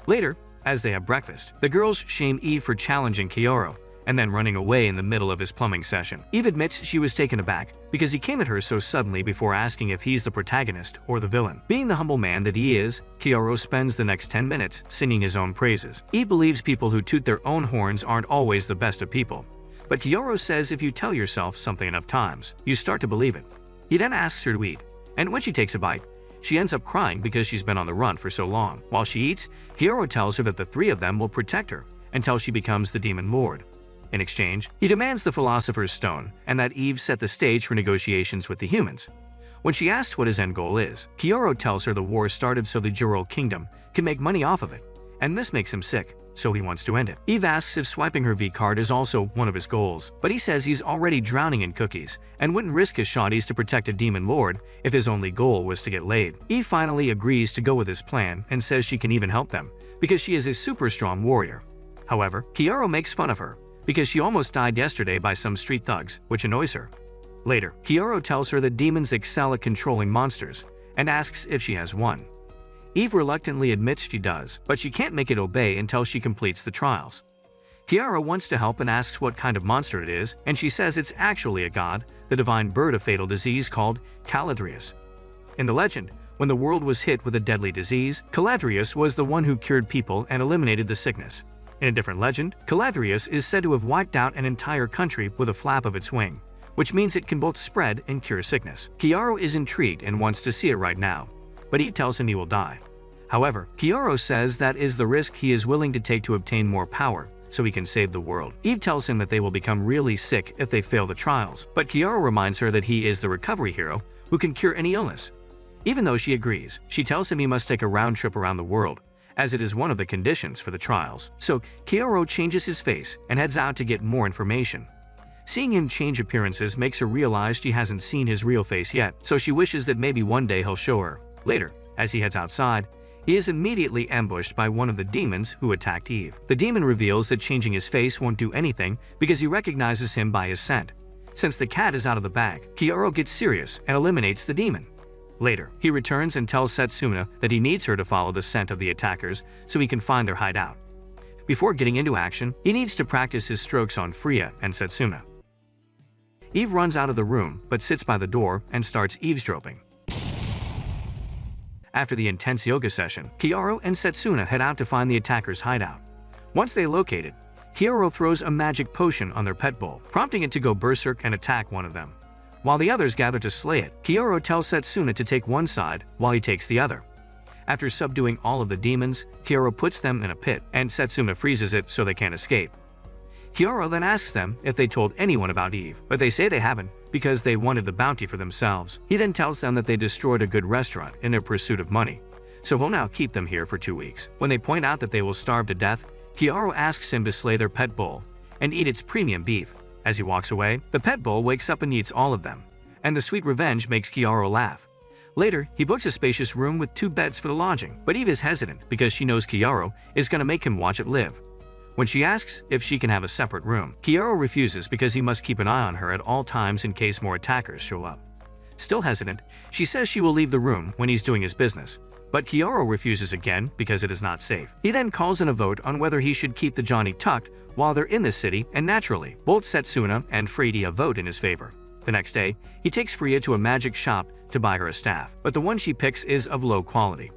Later, as they have breakfast, the girls shame Eve for challenging Kiaro and then running away in the middle of his plumbing session. Eve admits she was taken aback because he came at her so suddenly before asking if he's the protagonist or the villain. Being the humble man that he is, Kiaro spends the next 10 minutes singing his own praises. Eve believes people who toot their own horns aren't always the best of people, but Kiaro says if you tell yourself something enough times, you start to believe it. He then asks her to eat, and when she takes a bite, she ends up crying because she's been on the run for so long. While she eats, Kiaro tells her that the three of them will protect her until she becomes the Demon Lord. In exchange, he demands the Philosopher's Stone and that Eve set the stage for negotiations with the humans. When she asks what his end goal is, Kiaro tells her the war started so the Juro Kingdom can make money off of it, and this makes him sick, so he wants to end it. Eve asks if swiping her V card is also one of his goals, but he says he's already drowning in cookies and wouldn't risk his shawties to protect a demon lord if his only goal was to get laid. Eve finally agrees to go with his plan and says she can even help them because she is a super strong warrior. However, Kiaro makes fun of her because she almost died yesterday by some street thugs, which annoys her. Later, Kiaro tells her that demons excel at controlling monsters and asks if she has one. Eve reluctantly admits she does, but she can't make it obey until she completes the trials. Kiaro wants to help and asks what kind of monster it is, and she says it's actually a god, the divine bird of fatal disease called Caladrius. In the legend, when the world was hit with a deadly disease, Caladrius was the one who cured people and eliminated the sickness. In a different legend, Caladrius is said to have wiped out an entire country with a flap of its wing, which means it can both spread and cure sickness. Kiaro is intrigued and wants to see it right now, but Eve tells him he will die. However, Kiaro says that is the risk he is willing to take to obtain more power, so he can save the world. Eve tells him that they will become really sick if they fail the trials, but Kiaro reminds her that he is the recovery hero who can cure any illness. Even though she agrees, she tells him he must take a round trip around the world, as it is one of the conditions for the trials. So Kiaro changes his face and heads out to get more information. Seeing him change appearances makes her realize she hasn't seen his real face yet, so she wishes that maybe one day he'll show her. Later, as he heads outside, he is immediately ambushed by one of the demons who attacked Eve. The demon reveals that changing his face won't do anything because he recognizes him by his scent. Since the cat is out of the bag, Kiaro gets serious and eliminates the demon. Later, he returns and tells Setsuna that he needs her to follow the scent of the attackers so he can find their hideout. Before getting into action, he needs to practice his strokes on Freya and Setsuna. Eve runs out of the room but sits by the door and starts eavesdropping. After the intense yoga session, Kiaro and Setsuna head out to find the attackers' hideout. Once they locate it, Kiaro throws a magic potion on their pet bull, prompting it to go berserk and attack one of them. While the others gather to slay it, Kiaro tells Setsuna to take one side while he takes the other. After subduing all of the demons, Kiaro puts them in a pit, and Setsuna freezes it so they can't escape. Kiaro then asks them if they told anyone about Eve, but they say they haven't because they wanted the bounty for themselves. He then tells them that they destroyed a good restaurant in their pursuit of money, so he'll now keep them here for 2 weeks. When they point out that they will starve to death, Kiaro asks him to slay their pet bull and eat its premium beef. As he walks away, the pet bull wakes up and eats all of them, and the sweet revenge makes Kiaro laugh. Later, he books a spacious room with 2 beds for the lodging, but Eve is hesitant because she knows Kiaro is going to make him watch it live. When she asks if she can have a separate room, Kiaro refuses because he must keep an eye on her at all times in case more attackers show up. Still hesitant, she says she will leave the room when he's doing his business, but Kiaro refuses again because it is not safe. He then calls in a vote on whether he should keep the Johnny tucked while they're in the city, and naturally, both Setsuna and Freya vote in his favor. The next day, he takes Freya to a magic shop to buy her a staff, but the one she picks is of low quality.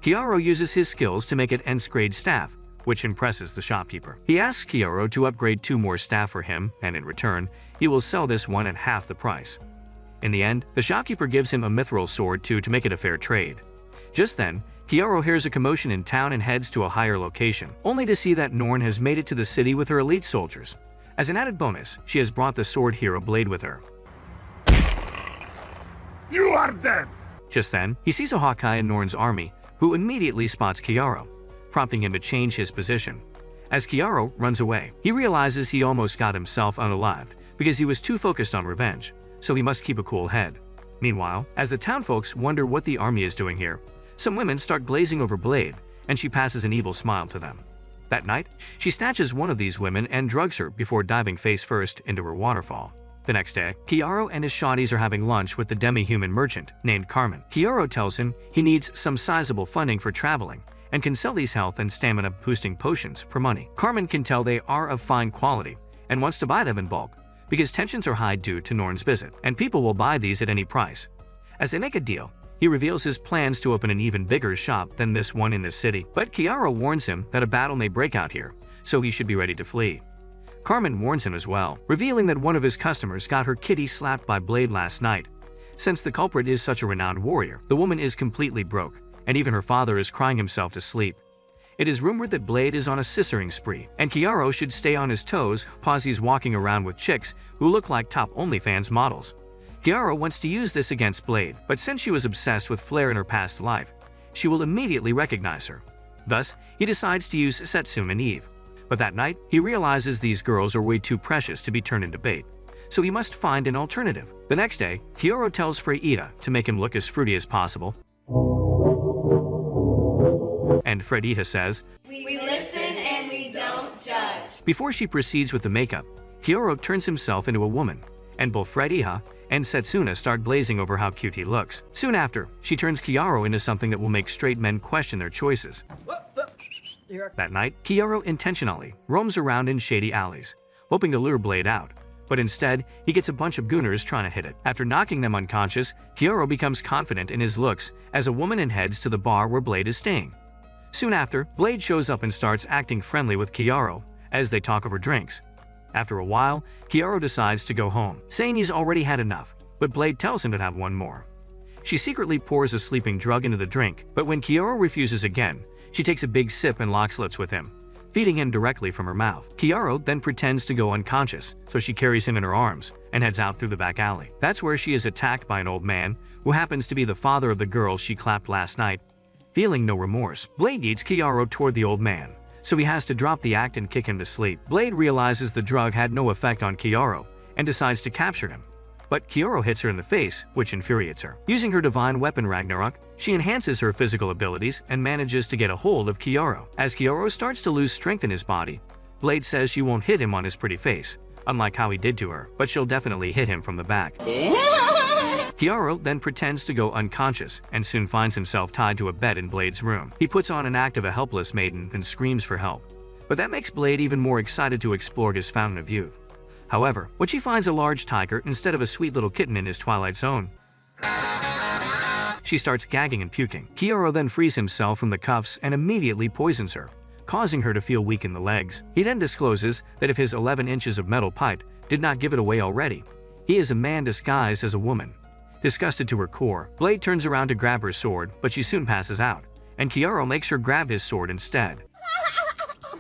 Kiaro uses his skills to make it nth grade staff, which impresses the shopkeeper. He asks Kiaro to upgrade 2 more staff for him, and in return, he will sell this one at half the price. In the end, the shopkeeper gives him a mithril sword too to make it a fair trade. Just then, Kiaro hears a commotion in town and heads to a higher location, only to see that Norn has made it to the city with her elite soldiers. As an added bonus, she has brought the sword hero blade with her. You are dead! Just then, he sees a Hawkeye in Norn's army, who immediately spots Kiaro, prompting him to change his position. As Kiaro runs away, he realizes he almost got himself unalived because he was too focused on revenge, so he must keep a cool head. Meanwhile, as the townfolks wonder what the army is doing here, some women start glazing over Blade, and she passes an evil smile to them. That night, she snatches one of these women and drugs her before diving face first into her waterfall. The next day, Kiaro and his shawties are having lunch with the demi-human merchant named Carmen. Kiaro tells him he needs some sizable funding for traveling and can sell these health and stamina boosting potions for money. Carmen can tell they are of fine quality and wants to buy them in bulk, because tensions are high due to Norn's visit, and people will buy these at any price. As they make a deal, he reveals his plans to open an even bigger shop than this one in the city, but Kiara warns him that a battle may break out here, so he should be ready to flee. Carmen warns him as well, revealing that one of his customers got her kitty slapped by Blade last night. Since the culprit is such a renowned warrior, the woman is completely broke, and even her father is crying himself to sleep. It is rumored that Blade is on a scissoring spree, and Kiara should stay on his toes while he's walking around with chicks who look like top OnlyFans models. Kiara wants to use this against Blade, but since she was obsessed with Flare in her past life, she will immediately recognize her. Thus, he decides to use Setsuna and Eve. But that night, he realizes these girls are way too precious to be turned into bait, so he must find an alternative. The next day, Kiara tells Freida to make him look as fruity as possible, and Freida says, We listen and we don't judge. Before she proceeds with the makeup, Kiara turns himself into a woman, and both Freida and Setsuna start blazing over how cute he looks. Soon after, she turns Kiara into something that will make straight men question their choices. That night, Kiara intentionally roams around in shady alleys, hoping to lure Blade out, but instead, he gets a bunch of gooners trying to hit it. After knocking them unconscious, Kiara becomes confident in his looks as a woman and heads to the bar where Blade is staying. Soon after, Blade shows up and starts acting friendly with Kiara as they talk over drinks. After a while, Kiara decides to go home, saying he's already had enough, but Blade tells him to have one more. She secretly pours a sleeping drug into the drink, but when Kiara refuses again, she takes a big sip and locks lips with him, feeding him directly from her mouth. Kiara then pretends to go unconscious, so she carries him in her arms and heads out through the back alley. That's where she is attacked by an old man who happens to be the father of the girl she clapped last night. Feeling no remorse, Blade yeets Kiara toward the old man, so he has to drop the act and kick him to sleep. Blade realizes the drug had no effect on Kiara and decides to capture him. But Kiara hits her in the face, which infuriates her. Using her divine weapon Ragnarok, she enhances her physical abilities and manages to get a hold of Kiara. As Kiara starts to lose strength in his body, Blade says she won't hit him on his pretty face, unlike how he did to her, but she'll definitely hit him from the back. Kiara then pretends to go unconscious and soon finds himself tied to a bed in Blade's room. He puts on an act of a helpless maiden and screams for help, but that makes Blade even more excited to explore his fountain of youth. However, when she finds a large tiger instead of a sweet little kitten in his Twilight Zone, she starts gagging and puking. Kiara then frees himself from the cuffs and immediately poisons her, causing her to feel weak in the legs. He then discloses that if his 11 inches of metal pipe did not give it away already, he is a man disguised as a woman. Disgusted to her core, Blade turns around to grab her sword, but she soon passes out, and Kiara makes her grab his sword instead.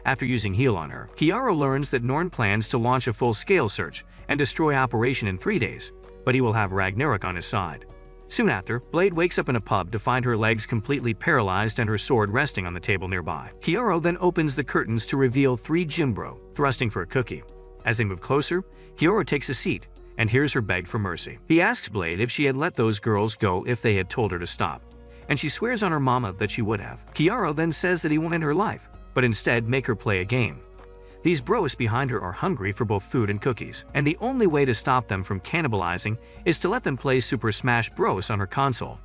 After using heal on her, Kiara learns that Norn plans to launch a full-scale search and destroy Operation in 3 days, but he will have Ragnarok on his side. Soon after, Blade wakes up in a pub to find her legs completely paralyzed and her sword resting on the table nearby. Kiara then opens the curtains to reveal 3 Jimbro, thrusting for a cookie. As they move closer, Kiara takes a seat and hears her beg for mercy. He asks Blade if she had let those girls go if they had told her to stop, and she swears on her mama that she would have. Kiara then says that he won't end her life, but instead make her play a game. These bros behind her are hungry for both food and cookies, and the only way to stop them from cannibalizing is to let them play Super Smash Bros on her console.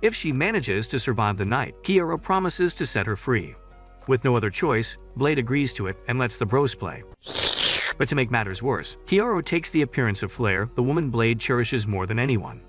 If she manages to survive the night, Kiara promises to set her free. With no other choice, Blade agrees to it and lets the bros play. But to make matters worse, Kiara takes the appearance of Flare, the woman Blade cherishes more than anyone.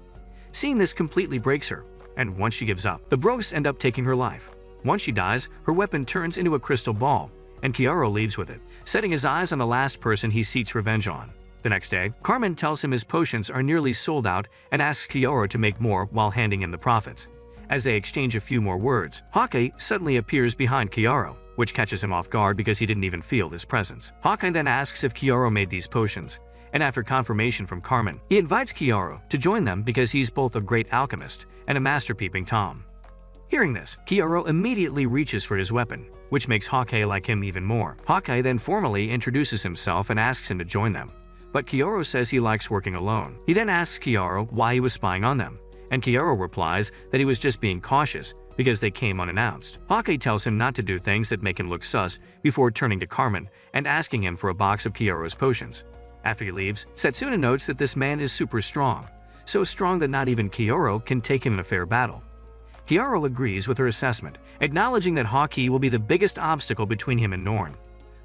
Seeing this completely breaks her, and once she gives up, the bros end up taking her life. Once she dies, her weapon turns into a crystal ball, and Kiara leaves with it, setting his eyes on the last person he seeks revenge on. The next day, Carmen tells him his potions are nearly sold out and asks Kiara to make more while handing him the profits. As they exchange a few more words, Hawkeye suddenly appears behind Kiara, which catches him off guard because he didn't even feel his presence. Hawkeye then asks if Kiara made these potions, and after confirmation from Carmen, he invites Kiara to join them because he's both a great alchemist and a master peeping Tom. Hearing this, Kiara immediately reaches for his weapon, which makes Hawkeye like him even more. Hawkeye then formally introduces himself and asks him to join them, but Kiara says he likes working alone. He then asks Kiara why he was spying on them, and Kiara replies that he was just being cautious because they came unannounced. Hawkeye tells him not to do things that make him look sus before turning to Carmen and asking him for a box of Kiara's potions. After he leaves, Setsuna notes that this man is super strong, so strong that not even Kiara can take him in a fair battle. Kiara agrees with her assessment, acknowledging that Hawkeye will be the biggest obstacle between him and Norn.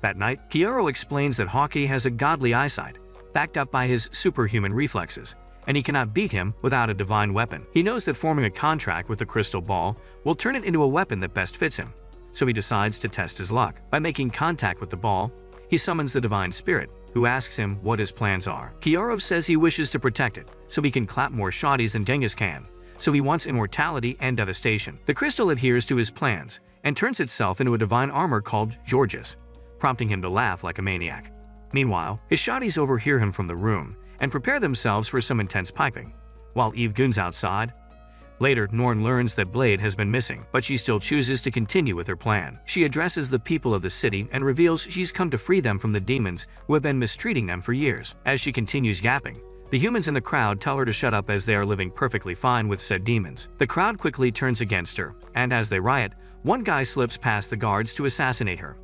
That night, Kiaro explains that Hawkeye has a godly eyesight, backed up by his superhuman reflexes, and he cannot beat him without a divine weapon. He knows that forming a contract with the crystal ball will turn it into a weapon that best fits him, so he decides to test his luck. By making contact with the ball, he summons the divine spirit, who asks him what his plans are. Kiaro says he wishes to protect it, so he can clap more shotties than Genghis Khan, so he wants immortality and devastation. The crystal adheres to his plans and turns itself into a divine armor called Georges, prompting him to laugh like a maniac. Meanwhile, his shotties overhear him from the room and prepare themselves for some intense piping, while Eve goons outside. Later, Norn learns that Blade has been missing, but she still chooses to continue with her plan. She addresses the people of the city and reveals she's come to free them from the demons who have been mistreating them for years. As she continues yapping, the humans in the crowd tell her to shut up as they are living perfectly fine with said demons. The crowd quickly turns against her, and as they riot, one guy slips past the guards to assassinate her.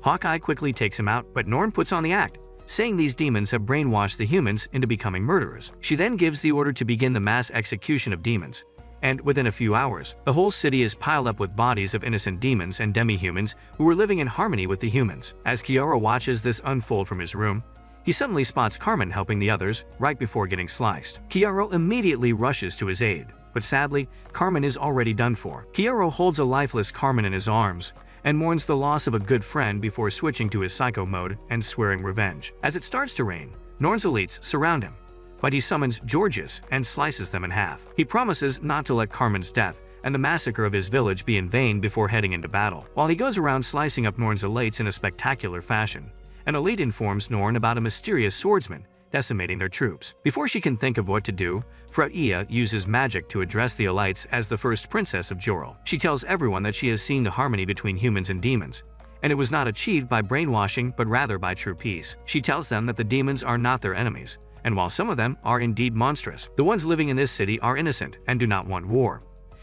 Hawkeye quickly takes him out, but Norn puts on the act, saying these demons have brainwashed the humans into becoming murderers. She then gives the order to begin the mass execution of demons, and within a few hours, the whole city is piled up with bodies of innocent demons and demi-humans who were living in harmony with the humans. As Kiaro watches this unfold from his room, he suddenly spots Carmen helping the others right before getting sliced. Kiaro immediately rushes to his aid, but sadly, Carmen is already done for. Kiaro holds a lifeless Carmen in his arms and mourns the loss of a good friend before switching to his psycho mode and swearing revenge. As it starts to rain, Norn's elites surround him, but he summons Georges and slices them in half. He promises not to let Carmen's death and the massacre of his village be in vain before heading into battle. While he goes around slicing up Norn's elites in a spectacular fashion, an elite informs Norn about a mysterious swordsman decimating their troops. Before she can think of what to do, Freya uses magic to address the elites as the first princess of Jorel. She tells everyone that she has seen the harmony between humans and demons, and it was not achieved by brainwashing but rather by true peace. She tells them that the demons are not their enemies, and while some of them are indeed monstrous, the ones living in this city are innocent and do not want war.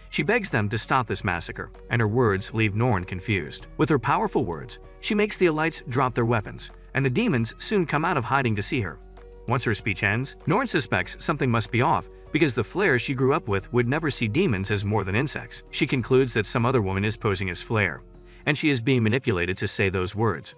She begs them to stop this massacre, and her words leave Norn confused. With her powerful words, she makes the elites drop their weapons, and the demons soon come out of hiding to see her. Once her speech ends, Norn suspects something must be off because the Flare she grew up with would never see demons as more than insects. She concludes that some other woman is posing as Flare, and she is being manipulated to say those words.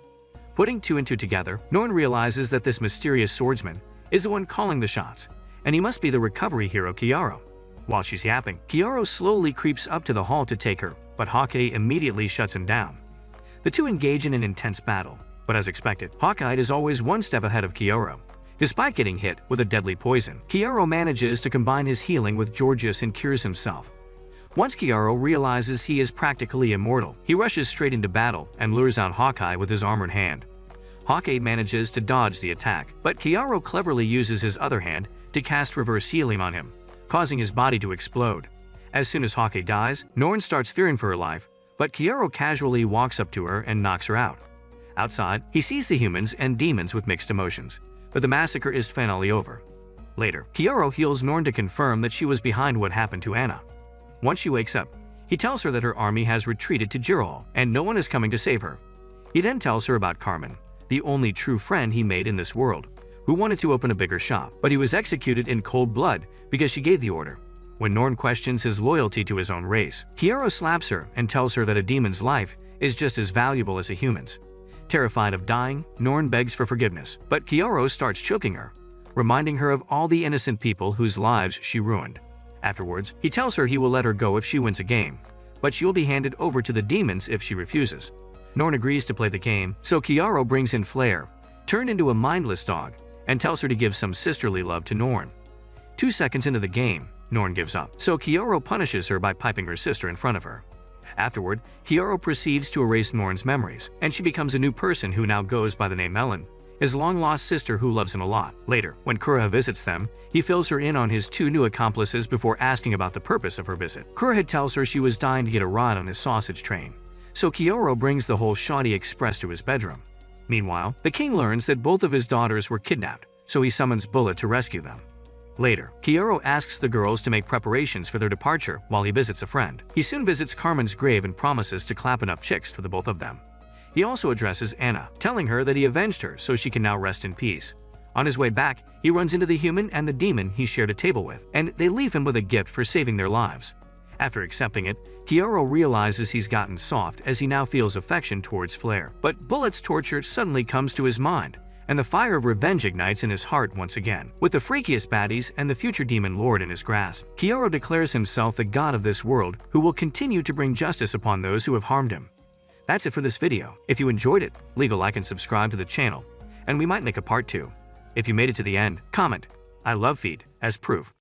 Putting two and two together, Norn realizes that this mysterious swordsman is the one calling the shots, and he must be the recovery hero Kiaro. While she's yapping, Kiaro slowly creeps up to the hall to take her, but Hawkeye immediately shuts him down. The two engage in an intense battle, but as expected, Hawkeye is always one step ahead of Kiaro. Despite getting hit with a deadly poison, Kiaro manages to combine his healing with Georges and cures himself. Once Kiaro realizes he is practically immortal, he rushes straight into battle and lures out Hawkeye with his armored hand. Hawkeye manages to dodge the attack, but Kiaro cleverly uses his other hand to cast reverse healing on him, causing his body to explode. As soon as Hawkeye dies, Norn starts fearing for her life, but Kiaro casually walks up to her and knocks her out. Outside, he sees the humans and demons with mixed emotions, but the massacre is finally over. Later, Kiaro heals Norn to confirm that she was behind what happened to Anna. Once she wakes up, he tells her that her army has retreated to Jorel and no one is coming to save her. He then tells her about Carmen, the only true friend he made in this world, who wanted to open a bigger shop, but he was executed in cold blood because she gave the order. When Norn questions his loyalty to his own race, Kiaro slaps her and tells her that a demon's life is just as valuable as a human's. Terrified of dying, Norn begs for forgiveness, but Kiaro starts choking her, reminding her of all the innocent people whose lives she ruined. Afterwards, he tells her he will let her go if she wins a game, but she will be handed over to the demons if she refuses. Norn agrees to play the game, so Kiaro brings in Flare, turned into a mindless dog, and tells her to give some sisterly love to Norn. 2 seconds into the game, Norn gives up, so Kiaro punishes her by piping her sister in front of her. Afterward, Kiaro proceeds to erase Norn's memories, and she becomes a new person who now goes by the name Ellen, his long-lost sister who loves him a lot. Later, when Kura visits them, he fills her in on his two new accomplices before asking about the purpose of her visit. Kura tells her she was dying to get a ride on his sausage train, so Kiaro brings the whole shoddy express to his bedroom. Meanwhile, the king learns that both of his daughters were kidnapped, so he summons Bullet to rescue them. Later, Kiaro asks the girls to make preparations for their departure while he visits a friend. He soon visits Carmen's grave and promises to clap enough chicks for the both of them. He also addresses Anna, telling her that he avenged her so she can now rest in peace. On his way back, he runs into the human and the demon he shared a table with, and they leave him with a gift for saving their lives. After accepting it, Kyoto realizes he's gotten soft as he now feels affection towards Flare. But Bullet's torture suddenly comes to his mind, and the fire of revenge ignites in his heart once again. With the freakiest baddies and the future demon lord in his grasp, Kyoto declares himself the god of this world who will continue to bring justice upon those who have harmed him. That's it for this video. If you enjoyed it, leave a like and subscribe to the channel, and we might make a part 2. If you made it to the end, comment, "I love feed," as proof.